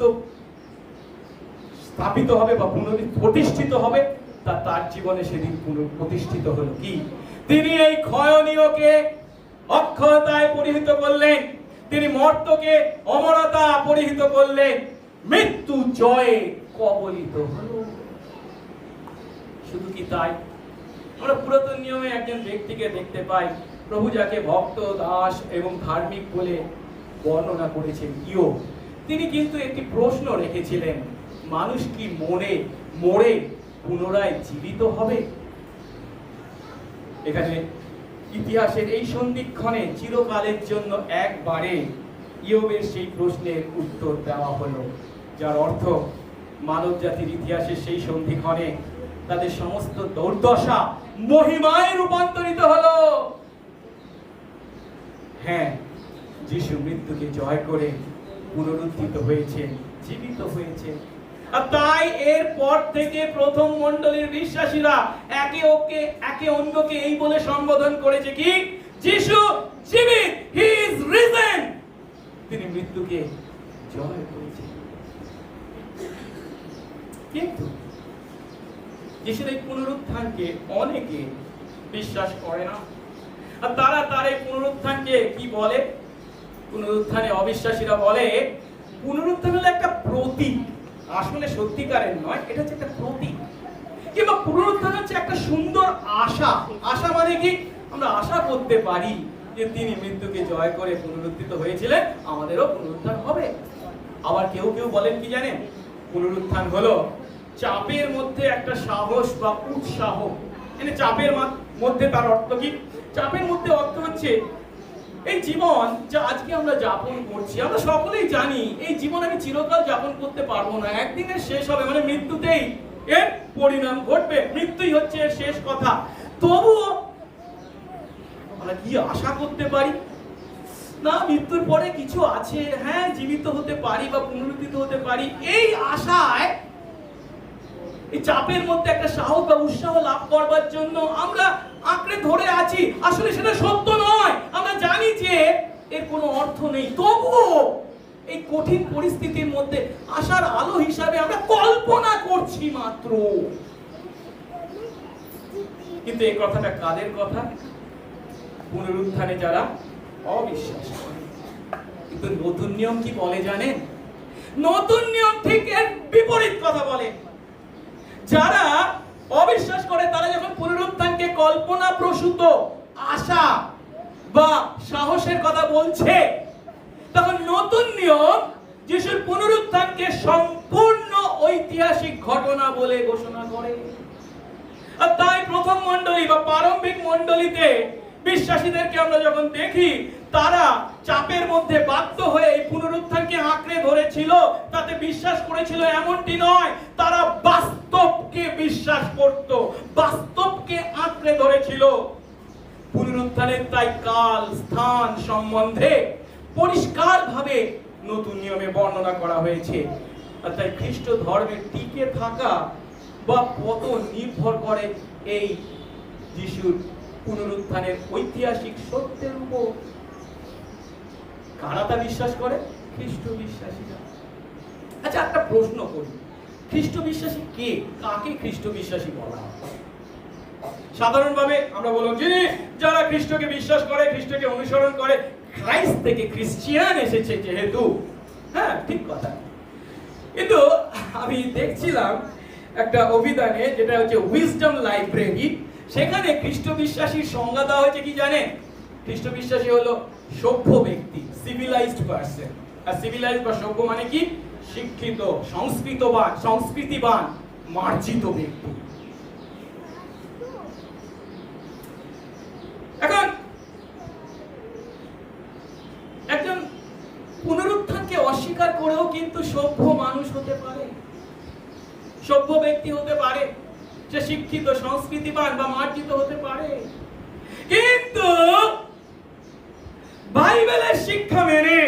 স্থাপিত হবে বা প্রতিষ্ঠিত হবে তা তার জীবনে সেদিন প্রতিষ্ঠিত হলো। কি? তিনি এই ক্ষয়নীয়কে অক্ষয়তায় পরিহিত করলেন, তিনি মর্ত্যকে অমরতা পরিহিত করলেন, মৃত্যু জয়ে কবলিত হলো। শুধু কি তাই? আমরা পুরাতন নিয়মে একজন ব্যক্তিকে দেখতে পাই, প্রভু যাকে ভক্ত, দাস এবং ধার্মিক বলে বর্ণনা করেছেন, ইয়োব। তিনি কিন্তু একটি প্রশ্ন রেখেছিলেন, মানুষ কি মরে পুনরায় জীবিত হবে? এখানে ইতিহাসের এই সন্ধিক্ষণে চিরকালের জন্য একবারে ইয়োবের সেই প্রশ্নের উত্তর দেওয়া হলো, যার অর্থ মানব জাতির ইতিহাসের সেই সন্ধিক্ষণে তাদের সমস্ত দুর্দশা মহিমায় রূপান্তরিত হলো। হ্যাঁ, যিশু মৃত্যুকে জয় করে পুনরুত্থিত হয়েছেন, জীবিত হয়েছেন। আর তাই এর পর থেকে প্রথম মণ্ডলীর বিশ্বাসীরা একে অন্যকে এই বলে সম্বোধন করেছে, কি? যিশু জীবিত, হি ইজ রিজেন। তিনি মৃত্যুকে জয় করেছেন। কিন্তু যিশুর এই পুনরুত্থানকে অনেকে বিশ্বাস করে না, আর তারা তার এই পুনরুত্থানকে কি বলে? পুনরুত্থানে অবিশ্বাসীরা বলে পুনরুত্থান হলো একটা প্রতীক, আসলে সত্যিকারের নয়, এটা হচ্ছে একটা প্রতীক। কিংবা পুনরুত্থান হচ্ছে একটা সুন্দর আশা। আশা মানে কি? আমরা আশা করতে পারি যে তিনি মৃত্যুকে জয় করে পুনরুত্থিত হয়েছিলেন, আমাদেরও পুনরুত্থান হবে। আবার কেউ কেউ বলেন কি জানেন? পুনরুত্থান হলো চাপের মধ্যে একটা সাহস বা উৎসাহ। চাপের মধ্যে তার অর্থ কি? চাপের মধ্যে অর্থ হচ্ছে এই জীবন যা আজকে আমরা যাপন করছি, আমরা সকলেই জানি এই জীবন আমি চিরকাল যাপন করতে পারবো না, একদিনে শেষ হবে, মানে মৃত্যুতেই এর পরিণাম ঘটবে, মৃত্যুই হচ্ছে এর শেষ কথা। তবুও আমরা কি আশা করতে পারি না মৃত্যুর পরে কিছু আছে, হ্যাঁ জীবিত হতে পারি বা পুনরুত্থিত হতে পারি, এই আশায় এই চাপের মধ্যে একটা সাহস বা উৎসাহ লাভ করবার জন্য আমরা আঁকড়ে ধরে আছি। আসলে সেটা সত্য নয়, আমরা জানি যে এর কোনো অর্থ নেই, তবুও এই কঠিন পরিস্থিতির মধ্যে আশার আলো হিসাবে আমরা কল্পনা করছি মাত্র। কিন্তু এই কথাটা কাদের কথা? পুনরুত্থানে যারা অবিশ্বাস করে। কিন্তু নতুন নিয়ম কি বলে জানেন? নতুন নিয়ম ঠিক এর বিপরীত কথা বলে। যারা অবিশ্বাস করে তারা যখন পুনরুত্থানকে কল্পনা প্রসূত আশা বা সাহসের কথা বলছে, তখন নতুন নিয়ম যিশুর পুনরুত্থানকে সম্পূর্ণ ঐতিহাসিক ঘটনা বলে ঘোষণা করে। আর তাই প্রথম মণ্ডলী বা প্রারম্ভিক মণ্ডলীতে বিশ্বাসীদেরকে আমরা যখন দেখি, তারা চাপের মধ্যে বাধ্য হয়ে এই পুনরুত্থানকে আঁকড়ে ধরেছিল, তাতে বিশ্বাস করেছিল এমনটি নয়, তারা বাস্তবকে বিশ্বাস করত, বাস্তবকে আঁকড়ে ধরেছিল। পুনরুত্থানের তাই কাল স্থান সম্বন্ধে পরিষ্কারভাবে নতুন নিয়মে বর্ণনা করা হয়েছে। আর তাই খ্রিস্ট ধর্মে টিকে থাকা বা পতন নির্ভর করে এই যিশুর পুনরুত্থানের ঐতিহাসিক সত্যের উপর। কারা তা বিশ্বাস করে? খ্রিস্ট বিশ্বাসীরা। আচ্ছা একটা প্রশ্ন করি, খ্রিস্ট বিশ্বাসী কে? কাকে খ্রিস্ট বিশ্বাসী বলা হয়? সাধারণভাবে আমরা বললাম যে যারা খ্রিস্টকে বিশ্বাস করে, খ্রিস্টকে অনুসরণ করে, খ্রাইস্ট থেকে খ্রিস্টিয়ান এসেছে যেহেতু, হ্যাঁ ঠিক কথা। কিন্তু আমি দেখছিলাম একটা অভিধানে, যেটা হচ্ছে উইজডম লাইব্রেরি, সেখানে খ্রিস্ট বিশ্বাসীর সংজ্ঞা দেওয়া হয়েছে কি জানেন? খ্রিস্ট বিশ্বাসী হলো সভ্য ব্যক্তি, সিভিলাইজড পারসন। আর সিভিলাইজড বা সভ্য মানে কি? শিক্ষিত, সংস্কৃতিবান, মার্জিত ব্যক্তি। এখন একজন পুনরুত্থানকে অস্বীকার করেও কিন্তু সভ্য মানুষ হতে পারে, সভ্য ব্যক্তি হতে পারে, সে শিক্ষিত, সংস্কৃতিবান বা মার্জিত হতে পারে। কিন্তু বাইবেলের শিক্ষা মেনে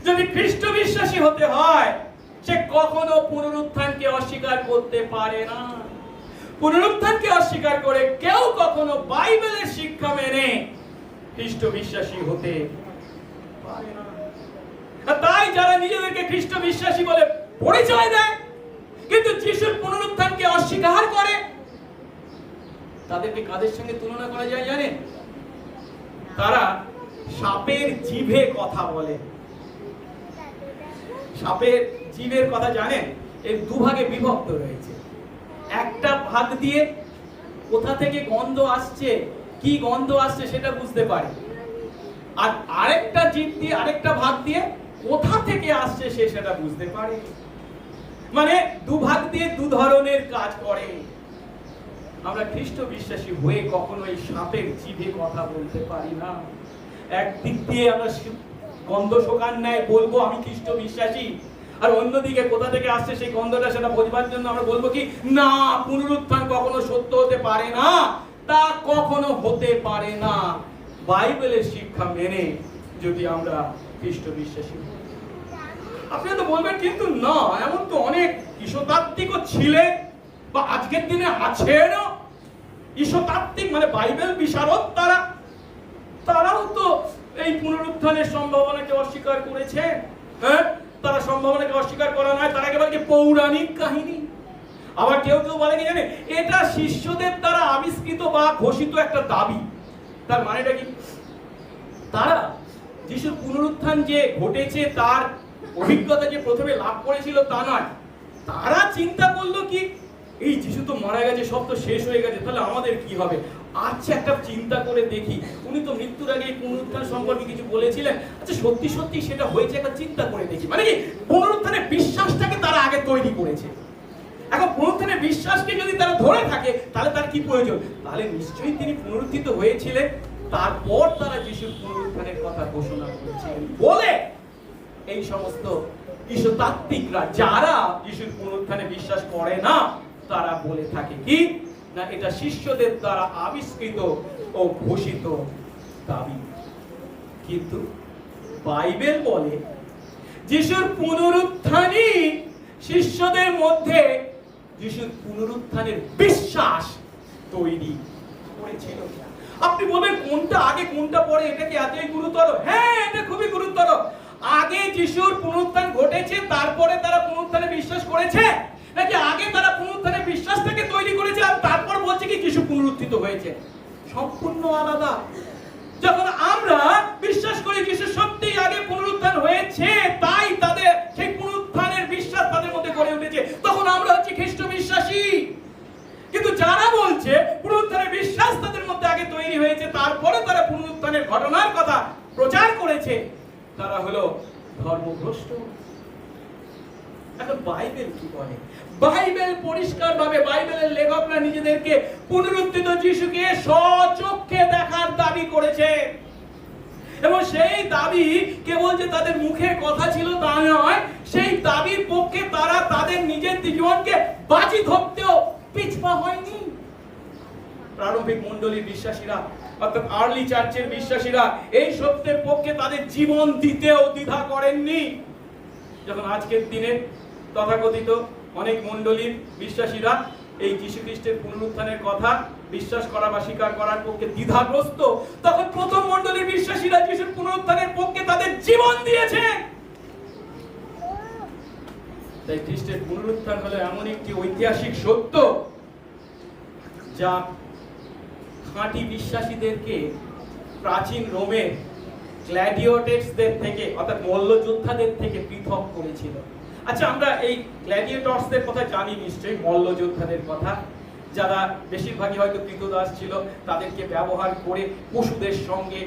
যদি খ্রিস্ট বিশ্বাসী হতে হয়, সে কখনো পুনরুত্থানকে অস্বীকার করতে পারে না। পুনরুত্থানকে অস্বীকার করে কেউ কখনো বাইবেলের শিক্ষা মেনে খ্রিস্ট বিশ্বাসী হতে পারে না। তাই যারা নিজেদেরকে খ্রিস্ট বিশ্বাসী বলে পরিচয় দেয় কিন্তু যিশুর পুনরুত্থানকে অস্বীকার করে, তাদেরকে কাদের সঙ্গে তুলনা করা যায় জানেন? তারা সাপের জিভে কথা বলে। সাপের জিভের কথা জানেন? এর দুভাগে বিভক্ত রয়েছে। একটা ভাগ দিয়ে কোথা থেকে গন্ধ আসছে, কি গন্ধ আসছে সেটা বুঝতে পারে, আর আরেকটা জিভ দিয়ে, আরেকটা ভাগ দিয়ে কোথা থেকে আসছে সে সেটা বুঝতে পারে। মানে দুভাগ দিয়ে দু ধরনের কাজ করে। আমরা খ্রিস্ট বিশ্বাসী হয়ে কখনো এই সাপের জিভে কথা বলতে পারি না। একদিক দিয়ে আমরা গন্ধ শোকার ন্যায় বলবো আমি খ্রিস্ট বিশ্বাসী, আর অন্যদিকে কোথা থেকে আসছে সেই গন্ধটা সেটা বোঝবার জন্য আমরা বলবো কি না, পুনরুত্থান কখনো সত্য হতে পারে না, তা কখনো হতে পারে না বাইবেলের শিক্ষা মেনে যদি আমরা খ্রিস্ট বিশ্বাসী। আপনি তো বলবেন কিন্তু না, এমন তো অনেক ঈশ্বরতাত্ত্বিকও ছিলেন বা আজকের দিনে আছেন ঈশ্বরতাত্ত্বিক, মানে বাইবেল বিশারদ, তারাও তো এই পুনরুত্থানের সম্ভাবনাকে অস্বীকার করেছে। হ্যাঁ, তারা সম্ভাবনাকে অস্বীকার করা নয়, তারা একেবারে কি পৌরাণিক কাহিনী। আবার কেউ কেউ বলে কি জানে, এটা শিষ্যদের দ্বারা আবিষ্কৃত বা ঘোষিত একটা দাবি। তার মানেটা কি? তারা যিশুর পুনরুত্থান যে ঘটেছে তার অভিজ্ঞতা যে প্রথমে লাভ করেছিল তা নয়, তারা চিন্তা করলো কি এই যিশু তো মারা গেছে, সব তো শেষ হয়ে গেছে, তাহলে আমাদের কি হবে? আচ্ছা একটা চিন্তা করে দেখি, উনি তো মৃত্যুর আগে পুনরুত্থান সম্পর্কে কিছু বলেছিলেন, আচ্ছা সত্যি সত্যি সেটা হয়েছে, একটা চিন্তা করে দেখি। মানে কি পুনরুত্থানের বিশ্বাসটাকে তারা আগে তৈরি করেছে। এখন পুনরুত্থানের বিশ্বাসকে যদি তারা ধরে থাকে তাহলে তার কি প্রয়োজন? তাহলে নিশ্চয়ই তিনি পুনরুত্থিত হয়েছিলেন, তারপর তারা যিশুর পুনরুত্থানের কথা ঘোষণা করেছিলেন বলে এই সমস্ত ঈশ্বরতাত্ত্বিকরা যারা যিশুর পুনরুত্থানে বিশ্বাস করে না তারা বলে থাকে কি না এটা শিষ্যদের দ্বারা আবিষ্কৃত ও ঘোষিত দাবি। কিন্তু বাইবেল বলে যিশুর পুনরুত্থানই শিষ্যদের মধ্যে যিশুর পুনরুত্থানের বিশ্বাস তৈরি করেছিল। আপনি বলবেন কোনটা আগে কোনটা পরে, এটা কি এতই গুরুতর? হ্যাঁ, এটা খুবই গুরুতর। আগে যিশুর পুনরুত্থান ঘটেছে তারপরে তারা পুনরুত্থানে বিশ্বাস করেছে, নাকি আগে তারা পুনরুত্থানের বিশ্বাসটাকে তৈরি করেছে আর তারপর বলছে কি যিশু পুনরুত্থিত হয়েছে? সম্পূর্ণ আলাদা। যখন আমরা বিশ্বাস করি যিশু সত্যিই আগে পুনরুত্থান হয়েছে, তাই তাদের সেই পুনরুত্থানের বিশ্বাস তাদের মধ্যে গড়ে উঠেছে, তখন আমরা হচ্ছি খ্রিস্ট বিশ্বাসী। কিন্তু যারা বলছে পুনরুত্থানের বিশ্বাস তাদের মধ্যে আগে তৈরি হয়েছে তারপরে তারা পুনরুত্থানের ঘটনার কথা প্রচার করেছে, তারা হলো ধর্মভ্রষ্ট। এখন বাইবেল কি বলে? বাইবেল পরিষ্কারভাবে, বাইবেলের লেখকরা নিজেদেরকে পুনরুত্থিত যিশুকে স্বচক্ষে দেখার দাবি করেছে, এবং সেই দাবি কেবল যে তাদের মুখের কথা ছিল তা নয়, সেই দাবির পক্ষে তারা তাদের নিজের জীবনকে বাজি ধরতেও পিছপা হয়নি। প্রারম্ভিক মণ্ডলীর বিশ্বাসীরা অর্থাৎ আর্লি চার্চের বিশ্বাসীরা এই সত্যের পক্ষে তাদের জীবন দিতেও দ্বিধা করেননি। যখন আজকের দিনে তথাকথিত অনেক মণ্ডলীর বিশ্বাসীরা এই যীশু খ্রিস্টের পুনরুত্থানের কথা বিশ্বাস করা বা স্বীকার করার পক্ষে দ্বিধাগ্রস্ত, তখন প্রথম মণ্ডলীর বিশ্বাসীরা যীশুর পুনরুত্থানের পক্ষে তাদের জীবন দিয়েছে। তাই খ্রিস্টের পুনরুত্থান হলো এমন একটি ঐতিহাসিক সত্য যা খাঁটি বিশ্বাসীদেরকে প্রাচীন রোমের গ্ল্যাডিয়েটরসদের থেকে অর্থাৎ মল্লযোদ্ধাদের থেকে পৃথক করেছিল। আচ্ছা, আমরা এই গ্ল্যাডিয়েটরসদের কথা জানি নিশ্চয়ই, মল্লযোদ্ধাদের কথা, যারা বেশিরভাগই হয়তো কৃতদাস ছিল, তাদেরকে ব্যবহার করে পশুদের সঙ্গে,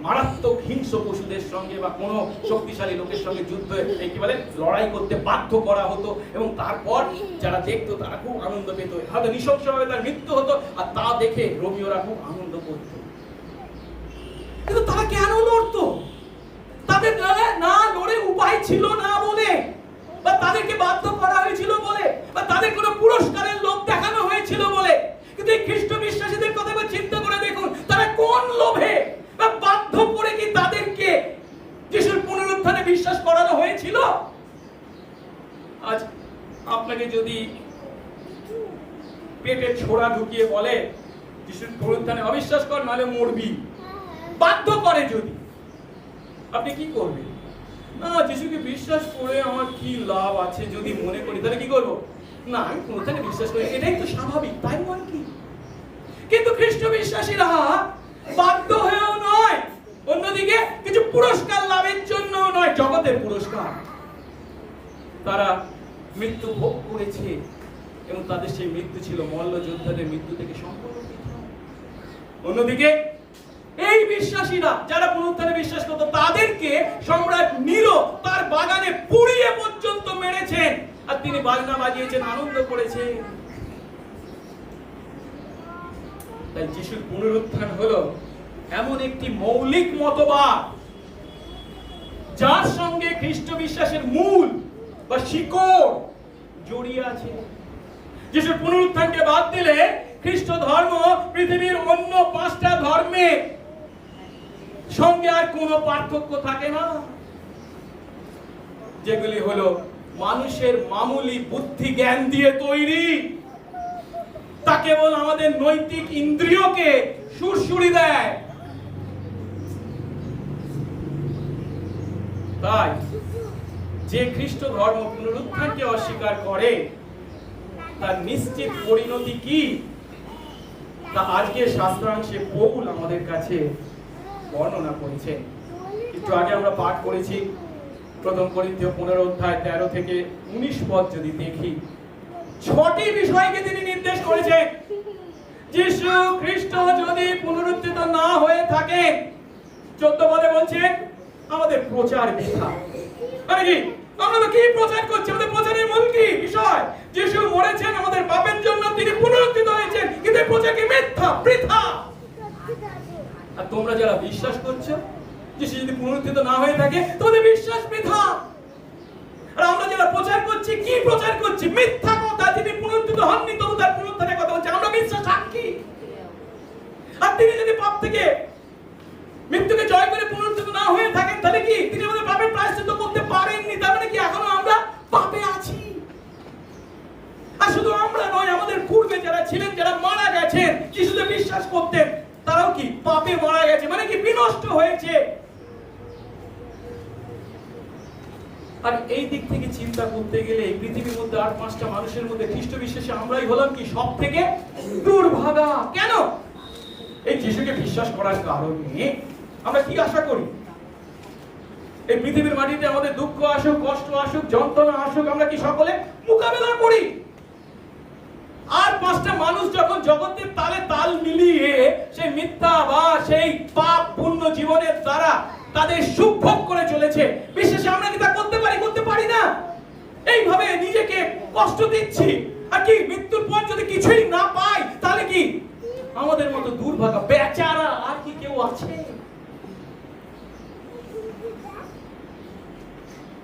মারাত্মক হিংস্র পশুদের সঙ্গে বা কোনো শক্তিশালী লোকের সঙ্গে যুদ্ধ কি বলে লড়াই করতে বাধ্য করা হতো, এবং তারপর যারা দেখতো তারা খুব আনন্দ পেত, হয়তো নৃশংসভাবে তার মৃত্যু হতো, আর তা দেখে রোমীয়রা খুব আনন্দ করত। কিন্তু তারা কেন লড়তো? তাদের না লড়ে উপায় ছিল না বলে, বা তাদেরকে বাধ্য করা হয়েছিল বলে, বা তাদের কোনো পুরস্কারের লোভ দেখানো হয়েছিল বলে। কিন্তু এই খ্রিস্ট বিশ্বাসীদের কথা চিন্তা করে দেখুন, তারা কোন লোভে বা বাধ্য করে কি তাদেরকে যিশুর পুনরুত্থানে বিশ্বাস করানো হয়েছিল? আজ আপনাকে যদি পেটে ছোড়া ঢুকিয়ে বলে যিশুর পুনরুত্থানে অবিশ্বাস কর নাহলে মরবি, বাধ্য করে যদি, আপনি কি করবেন? না, যিশুকে বিশ্বাস করে আমার কি লাভ আছে যদি মনে করি, তাহলে কি করবো? না, আমি পুনরুত্থানে বিশ্বাস করি, এটাই তো স্বাভাবিক, তাই নয় কি? কিন্তু খ্রিস্ট বিশ্বাসীরা বাধ্য হয়েও নয়, অন্যদিকে কিছু পুরস্কার লাভের জন্য নয়, জগতের পুরস্কার, তারা মৃত্যু ভোগ করেছে, এবং তাদের সেই মৃত্যু ছিল মল্লযোদ্ধাদের মৃত্যু থেকে সম্পূর্ণ পৃথক। অন্যদিকে এই বিশ্বাসীরা যারা পুনরুত্থানে বিশ্বাস করত, তাদেরকে সম্রাট নিরো তার বাগানে পুড়িয়ে পর্যন্ত মেরেছেন, আর তিনি বাজনা বাজিয়েছেন, আনন্দ করেছেন। তাই যিশুর পুনরুত্থান হলো এমন একটি মৌলিক মতবাদ যার সঙ্গে খ্রিস্ট বিশ্বাসের মূল বা শিকড় জড়িয়ে আছে। যিশুর পুনরুত্থানকে বাদ দিলে খ্রিস্ট ধর্ম পৃথিবীর অন্য 5টা ধর্মের সঙ্গে আর কোনো পার্থক্য থাকে না, যেগুলি হলো মানুষের মামুলি বুদ্ধি জ্ঞান দিয়ে তৈরি। তা কেবল আমাদের নৈতিক ইন্দ্রিয়কে সুরসুরি দেয়। তাই যে খ্রিস্ট ধর্ম পুনরুত্থানকে অস্বীকার করে তার নিশ্চিত পরিণতি কি, তা আজকে শাস্ত্রাংশে পৌল আমাদের কাছে বর্ণনা করেছে। একটু আগে আমরা পাঠ করেছি প্রথম করিন্থীয় 15 অধ্যায় 13 থেকে 19 পদ। যদি দেখি, 6টি বিষয়কে তিনি নির্দেশ করেছেন। যিশু খ্রিস্ট যদি পুনরুত্থিত না হয়ে থাকে, 14 পদে বলছেন আমাদের প্রচার বৃথা। মানে কি, আমরা তো কি প্রচার করছি? আমাদের প্রচারের মূল কি বিষয়? যিশু মরেছেন আমাদের পাপের জন্য, তিনি পুনরুত্থিত হয়েছেন, কিন্তু প্রচার কি মিথ্যা, বৃথা। আর তোমরা যারা বিশ্বাস করছো যিশু যদি পুনরুত্থিত না হয়ে থাকে, তোমাদের বিশ্বাস বৃথা। আর আমরা যারা প্রচার করছি, কি প্রচার করছি? মিথ্যা কথা। তিনি পুনরুত্থিত হননি, তবু তার পুনরুত্থানের কথা বলছে। আমরা বিশ্বাস সাক্ষী। আর তিনি যদি পাপ থেকে, মৃত্যুকে জয় করে পুনরুত্থিত না হয়ে থাকেন, তাহলে কি তিনি আমাদের পাপের প্রায়শ্চিত্ত করতে পারেননি? তার মানে কি এখনো আমরা পাপে আছি? আর শুধু আমরা নয়, আমাদের পূর্বে যারা ছিলেন, যারা মারা গেছেন, যিশুতে বিশ্বাস করতেন, তারাও কি পাপে মারা গেছে, মানে কি বিনষ্ট হয়েছে। আর এই দিক থেকে চিন্তা করতে গেলে এই পৃথিবীর মধ্যে 8-5টা মানুষের মধ্যে খ্রিস্ট বিশ্বাসে আমরাই হলাম কি সব থেকে দুর্ভাগা। কেন? এই যিশুকে বিশ্বাস করার কারণে আমরা কি আশা করি? এই পৃথিবীর মাটিতে আমাদের দুঃখ আসুক, কষ্ট আসুক, যন্ত্রণা আসুক, আমরা কি সকলে মোকাবেলা করি। আর 5টা মানুষ যখন জগতের তালে তাল মিলিয়ে সেই মিথ্যা বা সেই পাপ পূর্ণ জীবনের দ্বারা তাদের সুখ ভোগ করে চলেছে, বিশেষ আমরা কি তা করতে পারি? করতে পারি না। এইভাবে নিজেকে কষ্ট দিচ্ছি, আর কি মৃত্যুর পর যদি কিছুই না পাই, তাহলে কি আমাদের মতো দুর্ভাগা বেচারা আর কি কেউ আছে?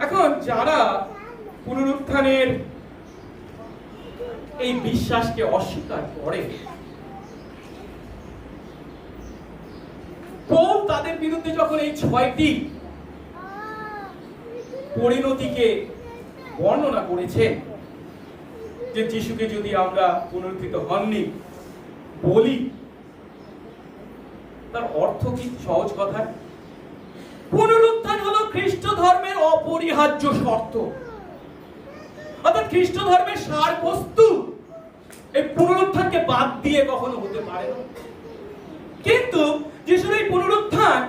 এখন যারা পুনরুত্থানের এই বিশ্বাসকে অস্বীকার করে, পৌল তাদের বিরুদ্ধে যখন এই 6টি পরিণতিকে বর্ণনা করেছেন, যে যিশুকে যদি আমরা পুনরুত্থিত হননি বলি, তার অর্থ কি? সহজ কথায়, পুনরুত্থান হলো খ্রিস্ট ধর্মের অপরিহার্য শর্ত। অর্থাৎ খ্রিস্ট ধর্মের সার বস্তু এই পুনরুত্থানকে বাদ দিয়ে কখনো হতে পারে না। কিন্তু যিশুর এই পুনরুত্থান,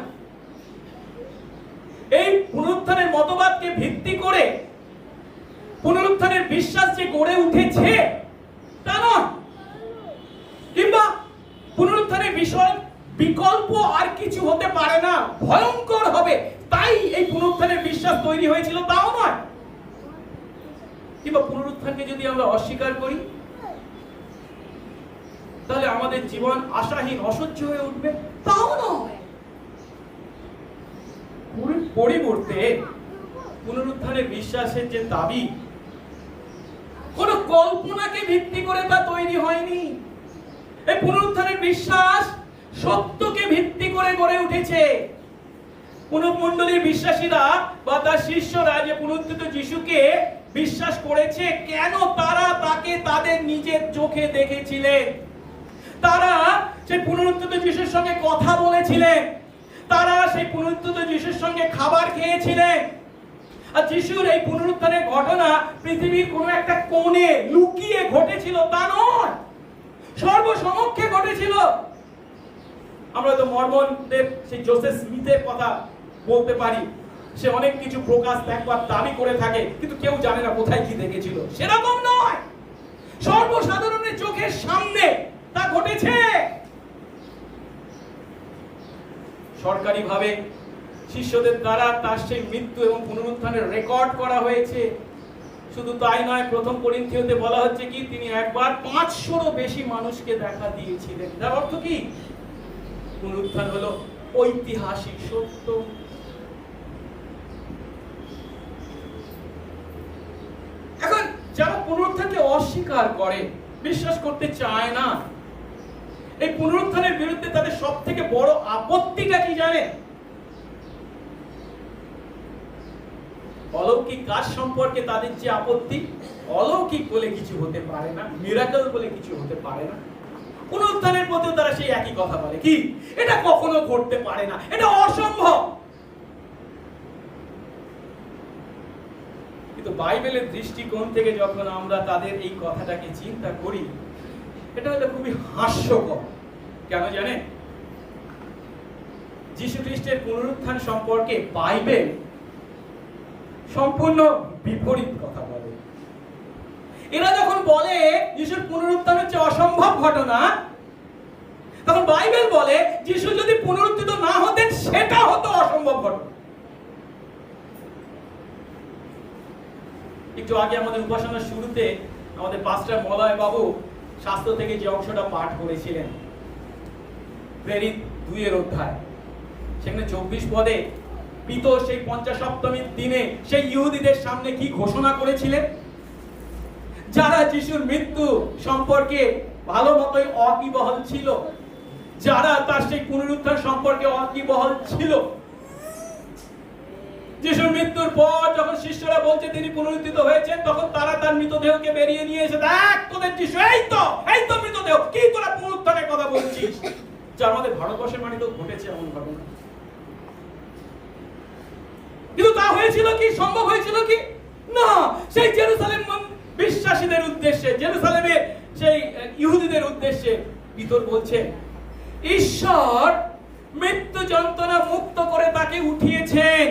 এই পুনরুত্থানের মতবাদকে ভিত্তি করে পুনরুত্থানের বিশ্বাস যে গড়ে উঠেছে তা নয়, কিংবা পুনরুত্থানের বিষয় বিকল্প আর কিছু হতে পারে না, ভয়ঙ্কর হবে, তাই এই পুনরুত্থানের বিশ্বাস তৈরি হয়েছিল তাও নয়। কিংবা পুনরুত্থানকে যদি আমরা অস্বীকার করি, তাহলে আমাদের জীবন আশাহীন, অসহ্য হয়ে উঠবে, তাও নয়। পরিবর্তে পুনরুত্থানের বিশ্বাসের যে দাবি, কোন কল্পনাকে ভিত্তি করে তা তৈরি হয়নি। এই পুনরুত্থানের বিশ্বাস সত্যকে ভিত্তি করে গড়ে উঠেছে। পুনঃমণ্ডলীর বিশ্বাসীরা বা তার শিষ্যরা যে পুনরুত্থিত যিশুকে বিশ্বাস করেছে, কেন? তারা তাকে তাদের নিজের চোখে দেখেছিলেন। তারা সেই পুনরুত্থিত যিশুর সঙ্গে কথা বলেছিলেন, তারা সেই পুনরুত্থিত যিশুর সঙ্গে খাবার খেয়েছিলেন। আর যিশুর এই পুনরুত্থানের ঘটনা পৃথিবীর কোন একটা কোণে লুকিয়ে ঘটেছিল তা নয়, সর্বসমক্ষে ঘটেছিল। আমরা তো মর্মনদের সেই জোসেফ স্মিথের কথা বলতে পারি, সে অনেক কিছু প্রকাশ দেখবার দাবি করে থাকে, কিন্তু কেউ জানে না কোথায় কি দেখেছিল। সেরকম নয়, সর্বসাধারণের চোখের সামনে তা ঘটেছে। সরকারিভাবে শিষ্যদের দ্বারা তার সেই মৃত্যু এবং পুনরুত্থানের রেকর্ড করা হয়েছে। শুধু তাই নয়, প্রথম করিন্থীয়তে বলা হচ্ছে কি তিনি একবার 500-রও বেশি মানুষকে দেখা দিয়েছিলেন। তার অর্থ কি? পুনরুত্থান হলো ঐতিহাসিক সত্য। এখন যারা পুনরুত্থানকে অস্বীকার করে, বিশ্বাস করতে চায় না, এই পুনরুত্থানের বিরুদ্ধে তাদের সব থেকে বড় আপত্তিটা কি জানে? অলৌকিক কাজ সম্পর্কে তাদের যে আপত্তি, অলৌকিক বলে কিছু হতে পারে না, মিরাকল বলে কিছু হতে পারে না। পুনরুত্থানের প্রতিও তারা সেই একই কথা বলে, কি? এটা কখনো ঘটতে পারে না, এটা অসম্ভব। কিন্তু বাইবেলের দৃষ্টিকোণ থেকে যখন আমরা তাদের এই কথাটাকে চিন্তা করি, এটা হলো খুবই হাস্যকর। কেন জানেন? যীশু খ্রিস্টের পুনরুত্থান সম্পর্কে বাইবেল সম্পূর্ণ বিপরীত কথা বলে। এরা যখন বলে যিশুর পুনরুত্থান হচ্ছে অসম্ভব ঘটনা, তখন বাইবেল বলে যিশু যদি পুনরুত্থিত না হতেন সেটা হতো অসম্ভব ঘটনা। একটু আগে আমাদের উপাসনার শুরুতে আমাদের পাস্টার মলয় বাবু শাস্ত্র থেকে যে অংশটা পাঠ করেছিলেন, প্রেরিত 2 অধ্যায়, সেখানে 24 পদে পিতর সেই 50 সপ্তমীর দিনে সেই ইহুদিদের সামনে কি ঘোষণা করেছিলেন? যারা যিশুর মৃত্যু সম্পর্কে ভালো মতোই অকিবহল ছিল, যারা তার সেই পুনরুত্থান সম্পর্কে অকিবহল ছিল, যিশুর মৃত্যুর পর যখন শিষ্যরা বলছে তিনি পুনরুত্থিত হয়েছেন, তখন তারা তার মৃতদেহকে বেরিয়ে নিয়ে এসে, দেখ তোদের যিশু, এই তো মৃতদেহ, কি তোরা পুনরুত্থানের কথা বলছিস? যা আমাদের ভারতবর্ষের মাটিতেও ঘটেছে এমন ঘটনা। কিন্তু তা হয়েছিল কি, সম্ভব হয়েছিল কি? না। সেই জেরুসালেম বিশ্বাসীদের উদ্দেশ্যে, জেরুসালেমের সেই ইহুদিদের উদ্দেশ্যে পিতর বলছে, ঈশ্বর মৃত্যু যন্ত্রণা মুক্ত করে তাকে উঠিয়েছেন,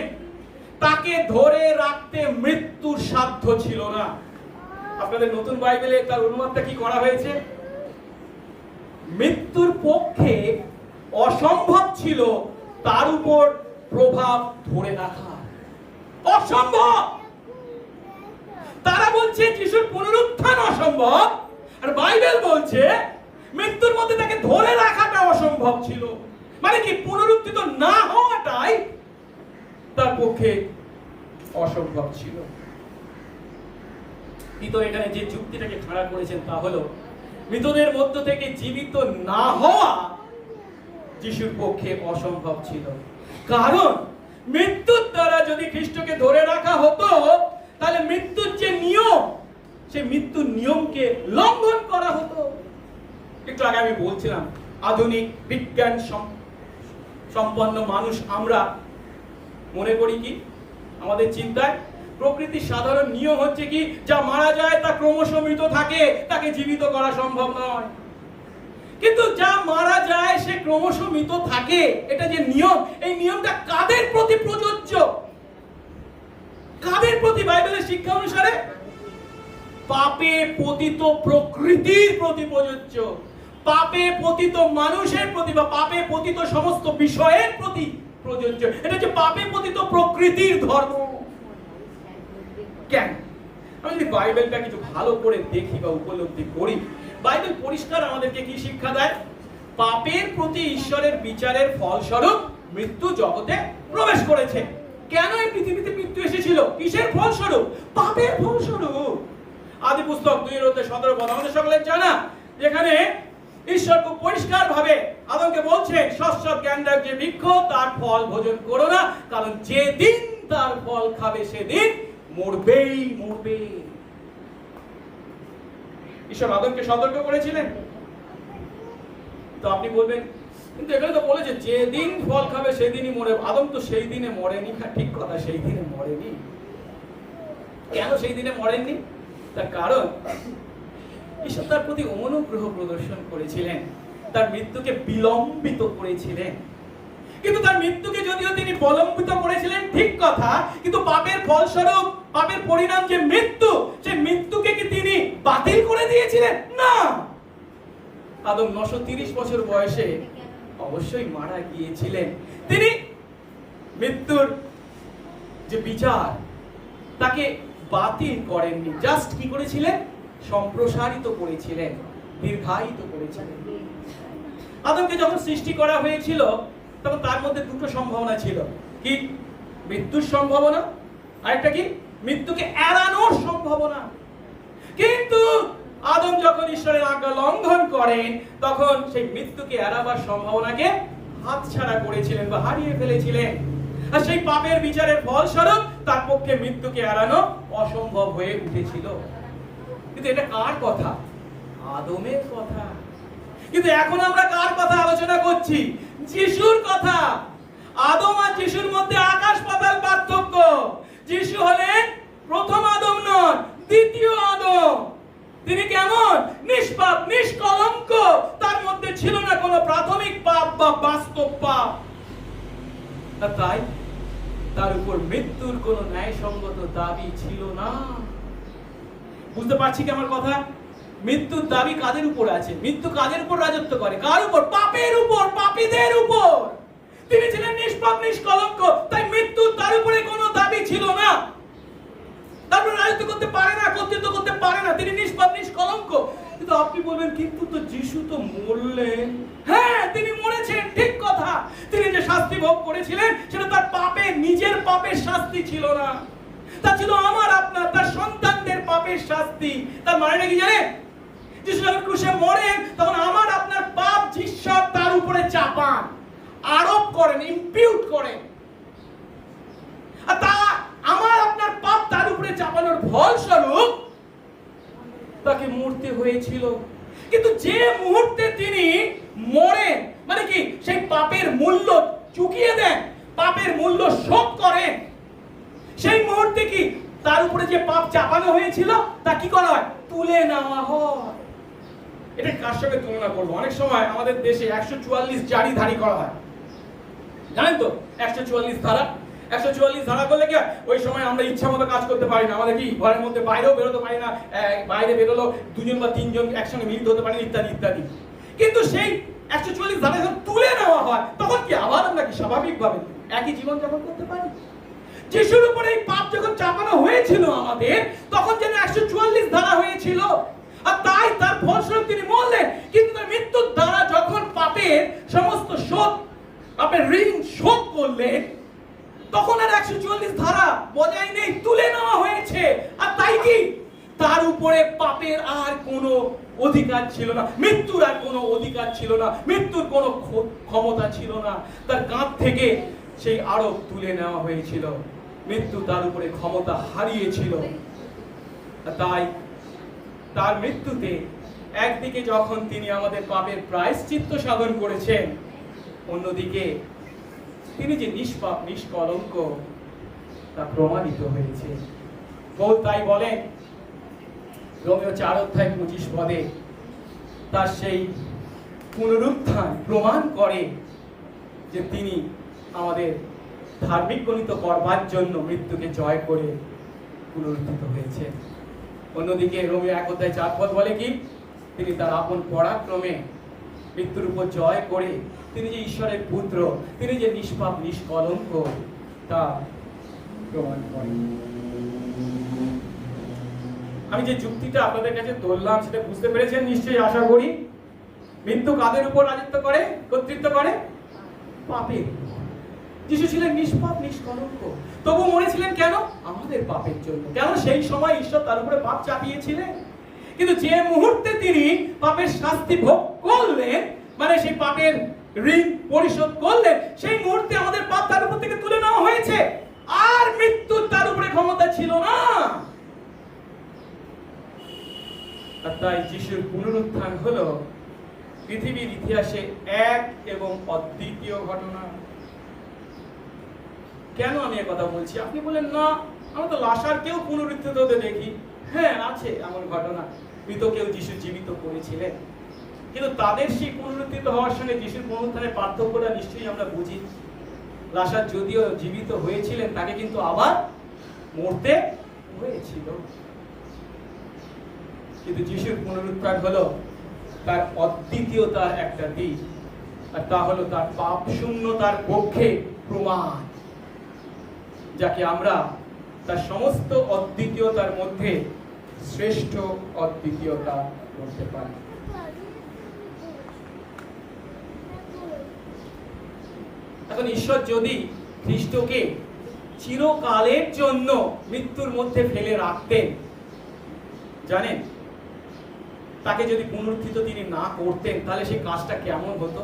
তাকে ধরে রাখতে মৃত্যুর সাধ্য ছিল না। আপনাদের নতুন বাইবেলে তার অনুবাদটা কি করা হয়েছে? মৃত্যুর পক্ষে অসম্ভব ছিল তার উপর প্রভাব ধরে রাখা। অসম্ভব। তারা বলছে যিশুর পুনরুত্থান অসম্ভব, আর বাইবেল বলছে মৃত্যুর মধ্যে তাকে ধরে রাখাটা অসম্ভব ছিল। মানে কি, পুনরুত্থিত না হওয়াটাই তার পক্ষে অসম্ভব ছিল। পিতর এখানে যে যুক্তিটাকে খাড়া করেছেন তা হলো, মৃতদের মধ্য থেকে জীবিত না হওয়া যিশুর পক্ষে অসম্ভব ছিল। কারণ মৃত্যুর দ্বারা যদি খ্রিস্টকে ধরে রাখা হতো, তাহলে মৃত্যুর যে নিয়ম, সেই মৃত্যুর নিয়মকে লঙ্ঘন করা হতো। একটু আগে আমি বলছিলাম, আধুনিক বিজ্ঞান সম্পন্ন মানুষ আমরা মনে করি কি, আমাদের চিন্তায় প্রকৃতির সাধারণ নিয়ম হচ্ছে কি, যা মারা যায় তা ক্রমশ মৃত থাকে, তাকে জীবিত করা সম্ভব নয়। কিন্তু যা মারা যায় সে ক্রমশ মৃত থাকে, এটা যে নিয়ম, এই নিয়মটা কাদের প্রতি প্রযোজ্য? কাদের প্রতি? বাইবেলের শিক্ষা অনুসারে পাপে পতিত প্রকৃতির প্রতি প্রযোজ্য, পাপে পতিত মানুষের প্রতি বা পাপে পতিত সমস্ত বিষয়ের প্রতি প্রযোজ্য। এটা হচ্ছে পাপে পতিত প্রকৃতির ধর্ম। কেন? আমি যদি বাইবেলটা কিছু ভালো করে দেখি বা উপলব্ধি করি, বাইবেল পরিষ্কার আমাদেরকে কি শিক্ষা দেয়? পাপের প্রতি ঈশ্বরের বিচারের ফলস্বরূপ মৃত্যু জগতে প্রবেশ করেছে। কেন এই পৃথিবীতে মৃত্যু এসেছিল? কিসের ফলস্বরূপ? পাপের ফলস্বরূপ। আদি পুস্তক 2:17 আমাদের সকলের জানা, যেখানে ঈশ্বর খুব পরিষ্কার ভাবে আদমকে বলছেন, শস্যত জ্ঞানদায়ক যে বৃক্ষ তার ফল ভোজন করো না, কারণ যেদিন তার ফল খাবে সেদিন মরবেই মরবে। ঈশ্বর আদমকে সতর্ক করেছিলেন। তো আপনি বলবেন, কিন্তু এখানে তো বলেছে যেদিন ফল খাবে সেদিনই মরে। আদম তো সেই দিনে মরেনি। ঠিক কথা, সেই দিনে মরেনি। কেন সেই দিনে মরেননি? তার কারণ ঈশ্বর তার প্রতি অনুগ্রহ প্রদর্শন করেছিলেন, তার মৃত্যুকে বিলম্বিত করেছিলেন। কিন্তু তার মৃত্যুকে যদিও তিনি বিলম্বিত করেছিলেন ঠিক কথা, কিন্তু পাপের ফলস্বরূপ, পাপের পরিণাম যে মৃত্যু, সেই মৃত্যুকে কি তিনি বাতিল করে দিয়েছিলেন? না। আদম 930 বছর বয়সে অবশ্যই মারা গিয়েছিলেন। তিনি মৃত্যুর যে বিচার তাকে বাতিল করেননি, জাস্ট কি করেছিলেন? সম্প্রসারিত করেছিলেন, দীর্ঘায়িত করেছিলেন। আদমকে যখন সৃষ্টি করা হয়েছিল তখন তার মধ্যে দুটো সম্ভাবনা ছিল। কি? মৃত্যুর সম্ভাবনা, আরেকটা কি? মৃত্যুকে এড়ানোর সম্ভাবনা। কিন্তু আদম যখন ঈশ্বরের আজ্ঞা লঙ্ঘন করেন, তখন সেই মৃত্যুকে এড়াবার সম্ভাবনাকে হাতছাড়া করেছিলেন বা হারিয়ে ফেলেছিলেন। আর সেই পাপের বিচারের ফলস্বরূপ তার পক্ষে মৃত্যুকে এড়ানো অসম্ভব হয়ে উঠেছিল। কিন্তু এটা কার কথা? আদমের কথা। কিন্তু এখন আমরা কার কথা আলোচনা করছি? যিশুর কথা। আদম আর যিশুর মধ্যে আকাশ পাতাল পার্থক্য। যিশু হলেন প্রথম আদম নন, দ্বিতীয় আদম। তিনি কেমন? নিষ্পাপ, নিষ্কলঙ্ক। তার মধ্যে ছিল না কোনো প্রাথমিক পাপ বা বাস্তব পাপ। তাই তার উপর মৃত্যুর কোনো ন্যায়সঙ্গত দাবি ছিল না। বুঝতে পারছি কি আমার কথা? মৃত্যুর দাবি কাদের উপর আছে? মৃত্যু কাদের উপর রাজত্ব করে? কার উপর? পাপের উপর, পাপীদের উপর। তিনি ছিলেন নিষ্পাপ, নিষ্কলঙ্ক, তাই মৃত্যুর তার উপরে কোনো দাবি ছিল না। তারপর রাজত্ব করতে পারে না, কর্তৃত্ব করতে পারে না, তিনি নিষ্পাপ, নিষ্কলঙ্ক। কিন্তু আপনি বলবেন, কিন্তু তো যিশু তো মরলেন। হ্যাঁ, তিনি মরেছেন, ঠিক কথা। তিনি যে শাস্তি ভোগ করেছিলেন সেটা তার পাপের, নিজের পাপের শাস্তি ছিল না, তা ছিল আমার আপনার, তার সন্তানদের পাপের শাস্তি। তার মানে কি জানেন? যিশু যখন ক্রুশে মরেন তখন আমার আপনার পাপ ঈশ্বর তার উপরে চাপান, আরোপ করেন, ইম্পিউট করেন। আর তা আমার আপনার পাপ তার উপরে চাপানোর ফলস্বরূপ তাকে মরতে হয়েছিল। কিন্তু যে মুহূর্তে তিনি মরেন, মানে কি সেই পাপের মূল্য চুকিয়ে দেন, পাপের মূল্য শোধ করেন, সেই মুহূর্তে কি তার উপরে যে পাপ চাপানো হয়েছিল তা কি করা হয়? তুলে নেওয়া হয়। এটা কার সঙ্গে তুলনা করবো? অনেক সময় আমাদের দেশে 144 জারি করা হয়, জানেন তো? 144 ধারা, 144 ধারা করলে কি ওই সময় আমরা ইচ্ছা মতো কাজ করতে পারি না। আমাদের কি ঘরের মধ্যে বাইরেও বেরোতে পারি না, বাইরে বেরোলো 2 বা 3 জন একসঙ্গে মিলিত হতে পারি না, ইত্যাদি ইত্যাদি। কিন্তু সেই 144 ধারা যখন তুলে নেওয়া হয় তখন কি আবার আমরা কি স্বাভাবিকভাবে একই জীবন যাপন করতে পারি? যিশুর উপরে এই পাপ যখন চাপানো হয়েছিল আমাদের, তখন যেন 144 ধারা হয়েছিল, আর তাই তার ফলস্বরূপ তিনি মরলেন। কিন্তু তার মৃত্যুর দ্বারা যখন পাপের সমস্ত শোধ, পাপের ঋণ শোধ করলেন, তখন আর 144 ধারা বজায় নেই, তুলে নেওয়া হয়েছে। আর তাই কি তার উপরে পাপের আর কোনো অধিকার ছিল না, মৃত্যুর আর কোনো অধিকার ছিল না, মৃত্যুর কোনো ক্ষমতা ছিল না। তার কাঁধ থেকে সেই আরোপ তুলে নেওয়া হয়েছিল, মৃত্যু তার উপরে ক্ষমতা হারিয়েছিল। তাই তার মৃত্যুতে একদিকে যখন তিনি আমাদের পাপের প্রায়শ্চিত্ত সাধন করেছেন, অন্যদিকে তিনি যে নিষ্পাপ নিষ্কলঙ্ক তা প্রমাণিত হয়েছে। পৌল তাই বলেন রোমীয় 4:25 তার সেই পুনরুত্থান প্রমাণ করে যে তিনি আমাদের ধার্মিক গণিত করবার জন্য মৃত্যুকে জয় করে পুনরুত্থিত হয়েছে। অন্যদিকে রোমীয় 1:4 বলে কি তিনি তার আপন পরাক্রমে মৃত্যুর উপর জয় করে তিনি যে ঈশ্বরের পুত্র, তিনি যে নিষ্পাপ নিষ্কলঙ্ক তা প্রমাণ করেন। আমি যে যুক্তিটা আপনাদের কাছে ধরলাম সেটা বুঝতে পেরেছেন নিশ্চয়ই, আশা করি। মৃত্যু কাদের উপর রাজত্ব করে, কর্তৃত্ব করে? পাপের। যিশু ছিলেন নিষ্পাপ নিষ্কলঙ্ক, তবু মরেছিলেন কেন? আমাদের পাপের জন্য। কেন? সেই সময় ঈশ্বর তার উপরে পাপ চাপিয়েছিলেন। কিন্তু যে মুহূর্তে তিনি পাপের শাস্তি ভোগ করলেন, মানে সেই পাপের ঋণ পরিশোধ করলেন, সেই মুহূর্তে আমাদের পাপ তার উপর থেকে তুলে নেওয়া হয়েছে, আর মৃত্যুর তার উপরে ক্ষমতা ছিল না। আর তাই যিশুর পুনরুত্থান হলো পৃথিবীর ইতিহাসে এক এবং অদ্বিতীয় ঘটনা। কেন আমি এই কথা বলছি? আপনি বলেন না আমরা তো লাশারকেও পুনরুত্থিত হতে দেখি। হ্যাঁ, আছে এমন ঘটনা, মৃতকেও যিশু জীবিত করেছিলেন। কিন্তু তাদের সেই পুনরুত্থিত হওয়ার সঙ্গে যিশুর পুনরুত্থানের পার্থক্যটা নিশ্চয়ই আমরা বুঝি। লাশার যদিও জীবিত হয়েছিলেন, তাকে কিন্তু আবার মরতে হয়েছিল। কিন্তু যিশুর পুনরুত্থান হলো তার অদ্বিতীয়তার একটা দিক, আর তা হলো তার পাপ শূন্যতার পক্ষে প্রমাণ, যাকে আমরা তার সমস্ত অদ্বিতীয়তার মধ্যে শ্রেষ্ঠ অদ্বিতীয়তা বলতে পারি। এখন ঈশ্বর যদি খ্রিস্টকে চিরকালের জন্য মৃত্যুর মধ্যে ফেলে রাখতেন, জানেন, তাকে যদি পুনরুত্থিত তিনি না করতেন, তাহলে সেই কাজটা কেমন হতো?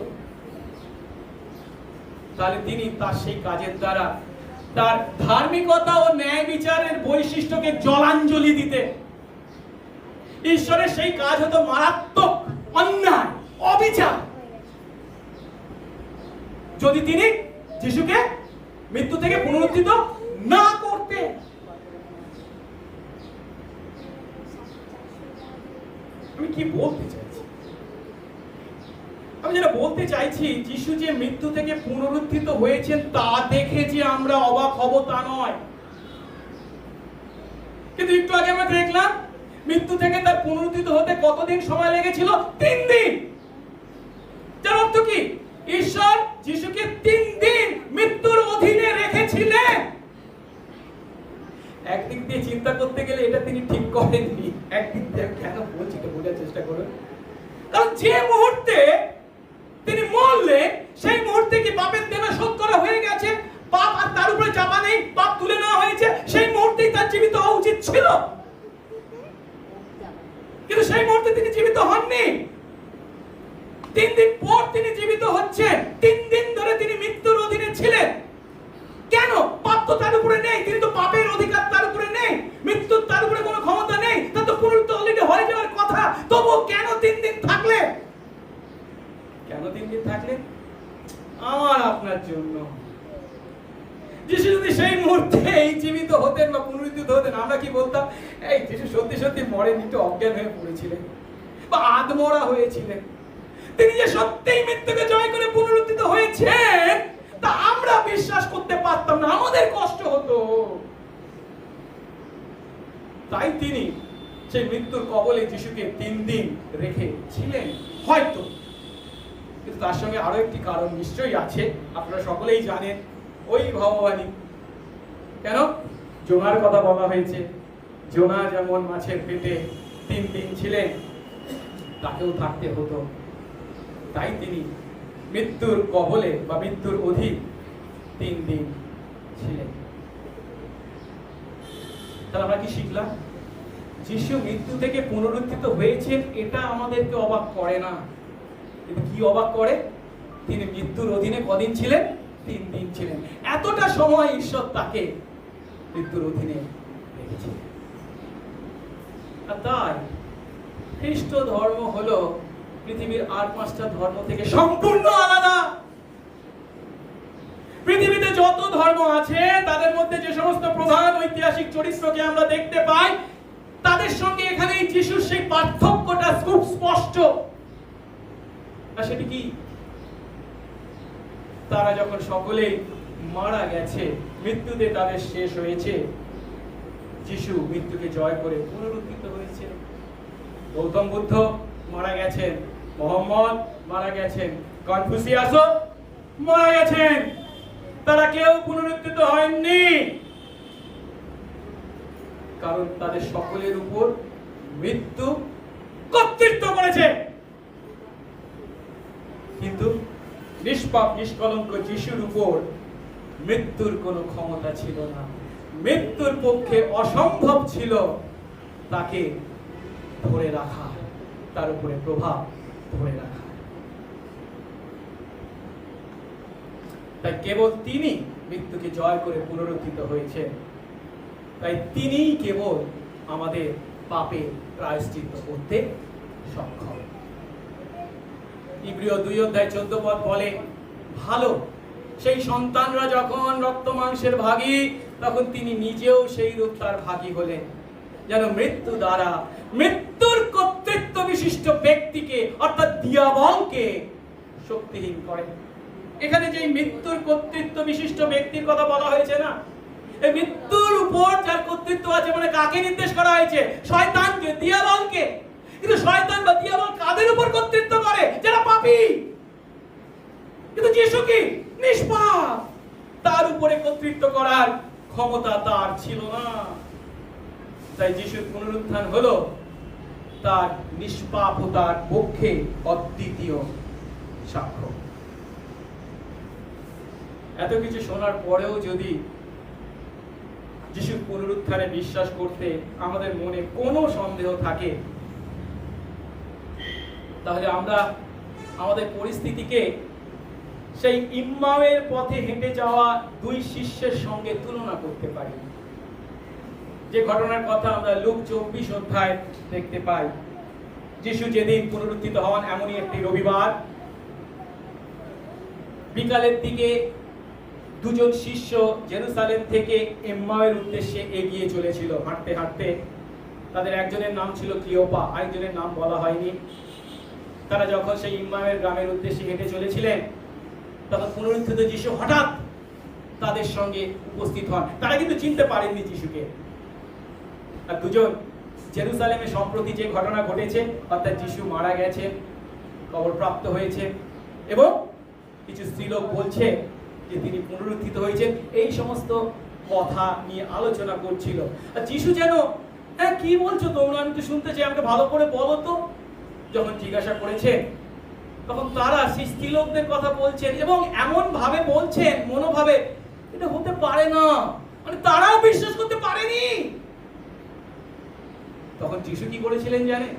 তাহলে তিনি তার সেই কাজের দ্বারা তার ধার্মিকতা ও ন্যায় বিচারের বৈশিষ্ট্যকে জলাঞ্জলি দিতেন। ঈশ্বরের সেই কাজ হতো মারাত্মক অন্যায়, অবিচার, যদি তিনি যিশুকে মৃত্যু থেকে পুনরুত্থিত না করতেন। আমি কি বলতে চাইছি? আমি যেটা বলতে চাইছি, যিশু যে মৃত্যু থেকে পুনরুত্থিত হয়েছেন তা দেখে যে আমরা অবাক হব তা নয়। কিন্তু একটু আগে আমরা দেখলাম মৃত্যু থেকে তার পুনরুত্থিত হতে কতদিন সময় লেগেছিল? 3 দিন। যার অর্থ কি? ঈশ্বর যিশুকে 3 দিন মৃত্যুর অধীনে রেখেছিলেন। একদিক দিয়ে চিন্তা করতে গেলে এটা তিনি ঠিক করেননি। একদিক দিয়ে কেন বলছি এটা বোঝার চেষ্টা করুন। কারণ যে মুহূর্তে তিনি মরলেন, সেই মুহূর্তে কি পাপের দেনা শোধ করা হয়ে গেছে, পাপ আর তার উপরে চাপা নেই, পাপ তুলে নেওয়া হয়েছে, সেই মুহূর্তেই তার জীবিত হওয়া উচিত ছিল, কিন্তু সেই মুহূর্তে তিনি জীবিত হননি। 3 দিন পর তিনি জীবিত হচ্ছেন। 3 দিন ধরে তিনি মৃত্যুর অধীনে ছিলেন। কেন? পাপ তো তার উপরে নেই, তিনি তো পাপের অধিকার তার উপরে নেই, মৃত্যুর তার উপরে কোনো ক্ষমতা নেই, তার তো পুনরুত্থান অলরেডি হয়ে যাওয়ার কথা। তবু কেন 3 দিন থাকলে? কেন 3 দিন থাকলে? আমার আপনার জন্য। যিশু যদি সেই মুহূর্তে এই জীবিত হতেন বা পুনরুত্থিত হতেন, আমরা কি বলতাম? এই যিশু সত্যি সত্যি মরেননি, তো অজ্ঞান হয়ে পড়েছিলেন বা আধমরা হয়েছিলেন। তিনি যে সত্যিই মৃত্যুকে জয় করে পুনরুত্থিত হয়েছেন তা আমরা বিশ্বাস করতে পারতাম না, আমাদের কষ্ট হতো। তাই তিনি সেই মৃত্যুর কবলে যিশুকে 3 দিন রেখেছিলেন হয়তো। কিন্তু তার সঙ্গে আরো একটি কারণ নিশ্চয়ই আছে, আপনারা সকলেই জানেন, ওই ভগবানী। কেন? জোনার কথা বলা হয়েছে, জোনা যেমন মাছের পেটে 3 দিন ছিলেন, তাকেও থাকতে হতো। তাই তিনি মৃত্যুর কবলে বা মৃত্যুর অধীন 3 দিন ছিলেন। তাহলে আমরা কি শিখলাম? যিশু মৃত্যু থেকে পুনরুত্থিত হয়েছেন, এটা আমাদেরকে অবাক করে না, কিন্তু কি অবাক করে? তিনি মৃত্যুর অধীনে কদিন ছিলেন? 3 দিন ছিলেন। এতটা সময় ঈশ্বর তাকে মৃত্যুর অধীনে রেখেছিলেন। আর তাই খ্রিস্ট ধর্ম হলো পৃথিবীর আর 5টা ধর্ম থেকে সম্পূর্ণ আলাদা। পৃথিবীতে যত ধর্ম আছে তাদের মধ্যে যে সমস্ত প্রধান ঐতিহাসিক চরিত্রকে আমরা দেখতে পাই, তাদের সঙ্গে এখানে যিশুর সেই পার্থক্যটা খুব স্পষ্ট। আর সেটি কি? তারা যখন সকলেই মারা গেছে, মৃত্যুতে তাদের শেষ হয়েছে, যিশু মৃত্যুকে জয় করে পুনরুত্থিত হয়েছে। গৌতম বুদ্ধ মারা গেছেন, মোহাম্মদ মারা গেছেন, কনফুসিয়াসও মারা গেছেন, তারা কেউ পুনরুত্থিত হয়নি, কারণ তাদের সকলের উপর মৃত্যু কর্তৃত্ব করেছে। কিন্তু নিষ্পাপ নিষ্কলঙ্ক যিশুর উপর মৃত্যুর কোনো ক্ষমতা ছিল না। মৃত্যুর পক্ষে অসম্ভব ছিল তাকে ধরে রাখা, তার উপরে প্রভাব ধরে রাখা। তাই কেবল তিনি মৃত্যুকে জয় করে পুনরুত্থিত হয়েছেন। তাই তিনিই কেবল আমাদের পাপের প্রায়শ্চিত্ত করতে সক্ষম। ইব্রিয় 2:14 বলে, ভালো সেই সন্তানরা যখন রক্ত মাংসের ভাগী, তখন তিনি নিজেও সেই রূপ তার ভাগী হলেন, যেন মৃত্যু দ্বারা মৃত্যুর কর্তৃত্ব বিশিষ্ট ব্যক্তিকে অর্থাৎ দিয়াবলকে শক্তিহীন করেন। এখানে যে মৃত্যুর কর্তৃত্ব বিশিষ্ট ব্যক্তির কথা বলা হয়েছে না, এই মৃত্যুর উপর যার কর্তৃত্ব আছে, মানে কাকে নির্দেশ করা হয়েছে? শয়তানকে, দিয়াবলকে। কিন্তু শয়তান বা দিয়াবল কাদের উপর কর্তৃত্ব করে? যারা পাপী। কিন্তু যিশু কি? নিষ্পাপ, তার উপরে কর্তৃত্ব করার ক্ষমতা তার ছিল না। তাই যিশুর পুনরুত্থান হলো তার নিষ্পাপতার পক্ষে অদ্বিতীয় সাক্ষ্য। এত কিছু শোনার পরেও যদি যিশুর পুনরুত্থানে বিশ্বাস করতে আমাদের মনে কোনো সন্দেহ থাকে, তাহলে আমরা আমাদের পরিস্থিতিকে সেই ইম্মাউয়ের পথে হেঁটে যাওয়া 2 শিষ্যের সঙ্গে তুলনা করতে পারি। যে ঘটনার কথা আমরা লুক 24 অধ্যায় দেখতে পাই। যিশু যেদিন পুনরুত্থিত হন, এমনই একটি রবিবার বিকালের দিকে 2 জন শিষ্য জেরুসালেম থেকে এম্মাউয়ের উদ্দেশ্যে এগিয়ে চলেছিল হাঁটতে হাঁটতে। তাদের একজনের নাম ছিল ক্লিওপা, আরেকজনের নাম বলা হয়নি। তারা যখন সেই এম্মাউয়ের গ্রামের উদ্দেশ্যে হেঁটে চলেছিলেন, তখন পুনরুত্থিত যিশু হঠাৎ তাদের সঙ্গে উপস্থিত হন। তারা কিন্তু চিনতে পারেননি যিশুকে। আর 2 জন জেরুসালেমে সম্প্রতি যে ঘটনা ঘটেছে, অর্থাৎ যিশু মারা গেছেন, কবরপ্রাপ্ত হয়েছে এবং কিছু স্ত্রীলোক বলছে যে তিনি পুনরুত্থিত হয়েছেন, এই সমস্ত কথা নিয়ে আলোচনা করছিল। আর যিশু যেন, হ্যাঁ কি বলছো তোমরা, আমি তো শুনতে চাই, আমাকে ভালো করে বলো তো। যখন জিজ্ঞাসা করেছে, তখন তারা সেই স্ত্রীলোকদের কথা বলছেন এবং এমন ভাবে বলছেন মনোভাবে, এটা হতে পারে না, মানে তারাও বিশ্বাস করতে পারেনি। তখন যিশু কি করেছিলেন জানে?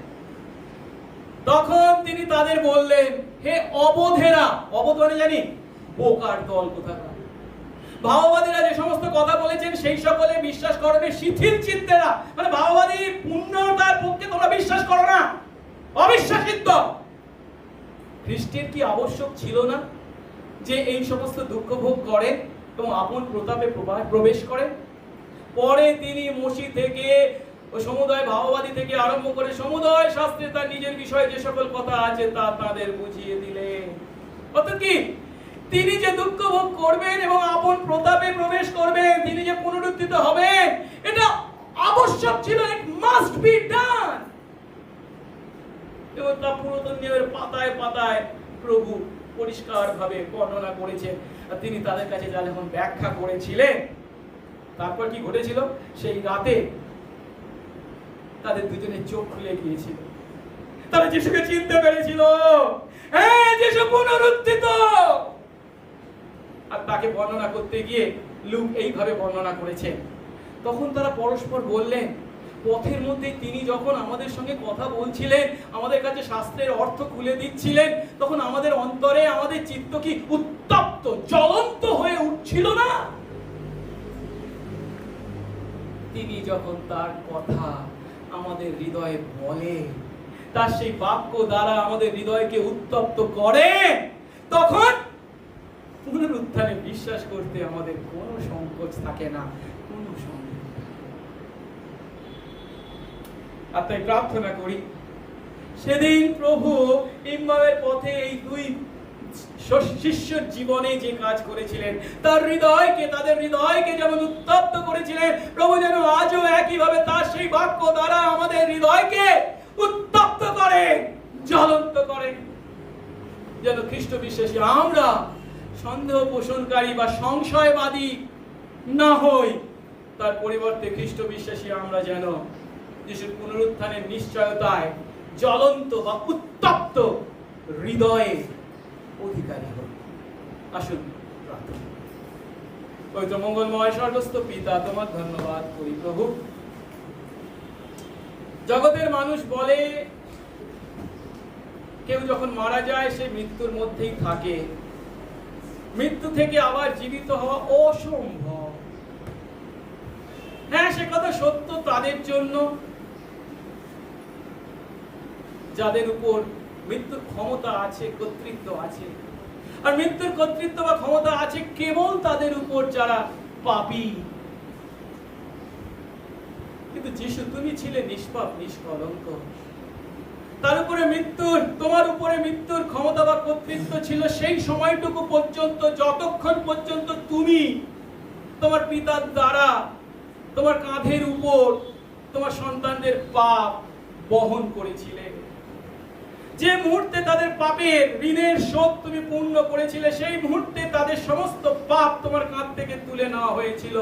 তখন তিনি তাদের বললেন, হে অবোধেরা, অবোধ মানে জানি বোকার দল কোথাকার, ভাববাদীরা যে সমস্ত কথা বলেছেন সেই সকলে বিশ্বাস করবে, শিথিল চিত্তেরা, মানে ভাববাদীর পূর্ণতার পক্ষে তোমরা বিশ্বাস করো না, অবিশ্বাসীর দল। খ্রিস্টের কি আবশ্যক ছিল না যে এই সমস্ত দুঃখ ভোগ করেন এবং আপন প্রতাপে প্রবেশ করেন? পরে তিনি মসি থেকে ও সমুদয় ভাববাদী থেকে আরম্ভ করে সমুদয় শাস্ত্রে তার নিজের বিষয়ে যে সকল কথা আছে তা তাদের বুঝিয়ে দিলেন। অর্থাৎ কি, তিনি যে দুঃখ ভোগ করবেন এবং আপন প্রতাপে প্রবেশ করবেন, তিনি যে পুনরুত্থিত হবেন, এটা আবশ্যক ছিল, ইট মাস্ট বি ডান। এবং তা পুরাতন নিয়মের পাতায় পাতায় প্রভু পরিষ্কার ভাবে বর্ণনা করেছেন। আর তিনি তাদের কাছে যা যখন ব্যাখ্যা করেছিলেন, তারপর কি ঘটেছিল? সেই রাতে তাদের দুজনের চোখ খুলে গিয়েছিল, তারা যিশুকে চিনতে পেরেছিল, হ্যাঁ যিশু পুনরুত্থিত। আর তাকে বর্ণনা করতে গিয়ে লুক এইভাবে বর্ণনা করেছেন, তখন তারা পরস্পর বললেন, পথের মধ্যে তিনি যখন আমাদের সঙ্গে কথা বলছিলেন, আমাদের কাছে শাস্ত্রের অর্থ খুলে দিচ্ছিলেন, তখন আমাদের অন্তরে আমাদের চিত্ত কি উত্তপ্ত, জ্বলন্ত হয়ে উঠছিল না? তিনি যখন তার কথা আমাদের হৃদয়ে বলে, তার সেই বাক্য দ্বারা আমাদের হৃদয়কে উত্তপ্ত করে, তখন পুনরুত্থানে বিশ্বাস করতে আমাদের কোনো সংকোচ থাকে না, কোনো সন্দেহ। আর তাই প্রার্থনা করি, সেদিন প্রভু ইম্মাউয়ের পথে এই দুই শিষ্যর জীবনে যে কাজ করেছিলেন, তার হৃদয়কে, তাদের হৃদয়কে যেমন উত্তপ্ত করেছিলেন, প্রভু যেন আজও একইভাবে তার সেই বাক্য দ্বারা আমাদের হৃদয়কে উত্তপ্ত করে, জ্বলন্ত করে, যেন খ্রিস্ট বিশ্বাসী আমরা সন্দেহ পোষণকারী বা সংশয়বাদী না হই। তার পরিবর্তে খ্রিস্ট বিশ্বাসী আমরা যেন যিশুর পুনরুত্থানের নিশ্চয়তায় জ্বলন্ত বা উত্তপ্ত হৃদয়ে অধিকারী হই। আসুন প্রার্থনা। পবিত্র মঙ্গলময় স্বর্গস্থ পিতা, তোমার ধন্যবাদ করি প্রভু। জগতের মানুষ বলে কেউ যখন মারা যায় সে মৃত্যুর মধ্যেই থাকে, মৃত্যু থেকে আবার জীবিত হওয়া অসম্ভব। হ্যাঁ, সে কথা সত্য তাদের জন্য যাদের উপর মৃত্যুর ক্ষমতা আছে, কর্তৃত্ব আছে। আর মৃত্যুর কর্তৃত্ব বা ক্ষমতা আছে কেবল তাদের উপর যারা পাপী। কিন্তু যিশু, তুমি ছিলে নিষ্পাপ, নিষ্কলঙ্ক, তার উপরে মৃত্যুর, তোমার উপরে মৃত্যুর ক্ষমতা বা কর্তৃত্ব ছিল সেই সময়টুকু পর্যন্ত, যতক্ষণ পর্যন্ত তুমি তোমার পিতার দ্বারা তোমার কাঁধের উপর তোমার সন্তানদের পাপ বহন করেছিলে। যে মুহূর্তে তাদের পাপের ঋণের শোধ তুমি পূর্ণ করেছিলে, সেই মুহূর্তে তাদের সমস্ত পাপ তোমার কাঁধ থেকে তুলে নেওয়া হয়েছিল।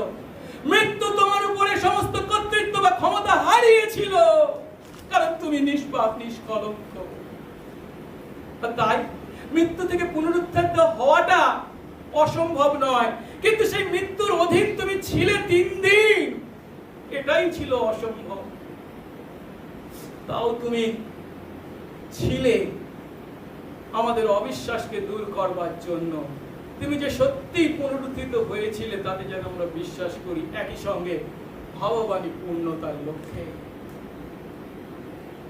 মৃত্যু তোমার উপরে সমস্ত কর্তৃত্ব বা ক্ষমতা হারিয়েছিল, কারণ তুমি নিষ্পাপ, নিষ্কলঙ্ক। তাই মৃত্যু থেকে পুনরুত্থিত হওয়াটা অসম্ভব নয়, কিন্তু সেই মৃত্যুর অধীন তুমি ছিলে 3 দিন, এটাই ছিল অসম্ভব। তাও তুমি ছিলে আমাদের অবিশ্বাসকে দূর করবার জন্য। তুমি যে সত্যি পুনরুত্থিত হয়েছিলে তাতে যেন আমরা বিশ্বাস করি, একই সঙ্গে ভাববাণী পূর্ণতার লক্ষ্যে।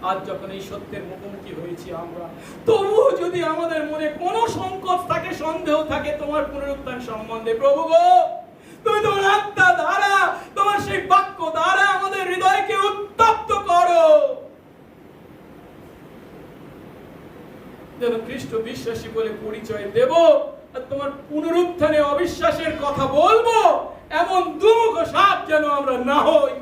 আজ যখন এই সত্যের মুখোমুখি হয়েছি আমরা, তবুও যদি আমাদের মনে কোনো সংকোচ থাকে, সন্দেহ থাকে তোমার পুনরুত্থান সম্বন্ধে, প্রভু গো, তুমি তোমার আত্মা দ্বারা, তোমার সেই বাক্য দ্বারা আমাদের হৃদয়কে উত্তপ্ত করো, যেন খ্রিস্ট বিশ্বাসী বলে পরিচয় দেব আর তোমার পুনরুত্থানে অবিশ্বাসের কথা বলবো, এমন দুমুখ সাপ যেন আমরা না হই।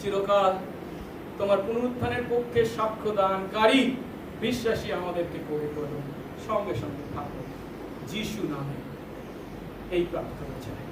চিরকাল তোমার পুনরুত্থানের পক্ষে সাক্ষ্য দানকারী বিশ্বাসী আমাদেরকে করে তোলো, সঙ্গে সঙ্গে থাকো। যিশু নামে এই প্রার্থনা চাই।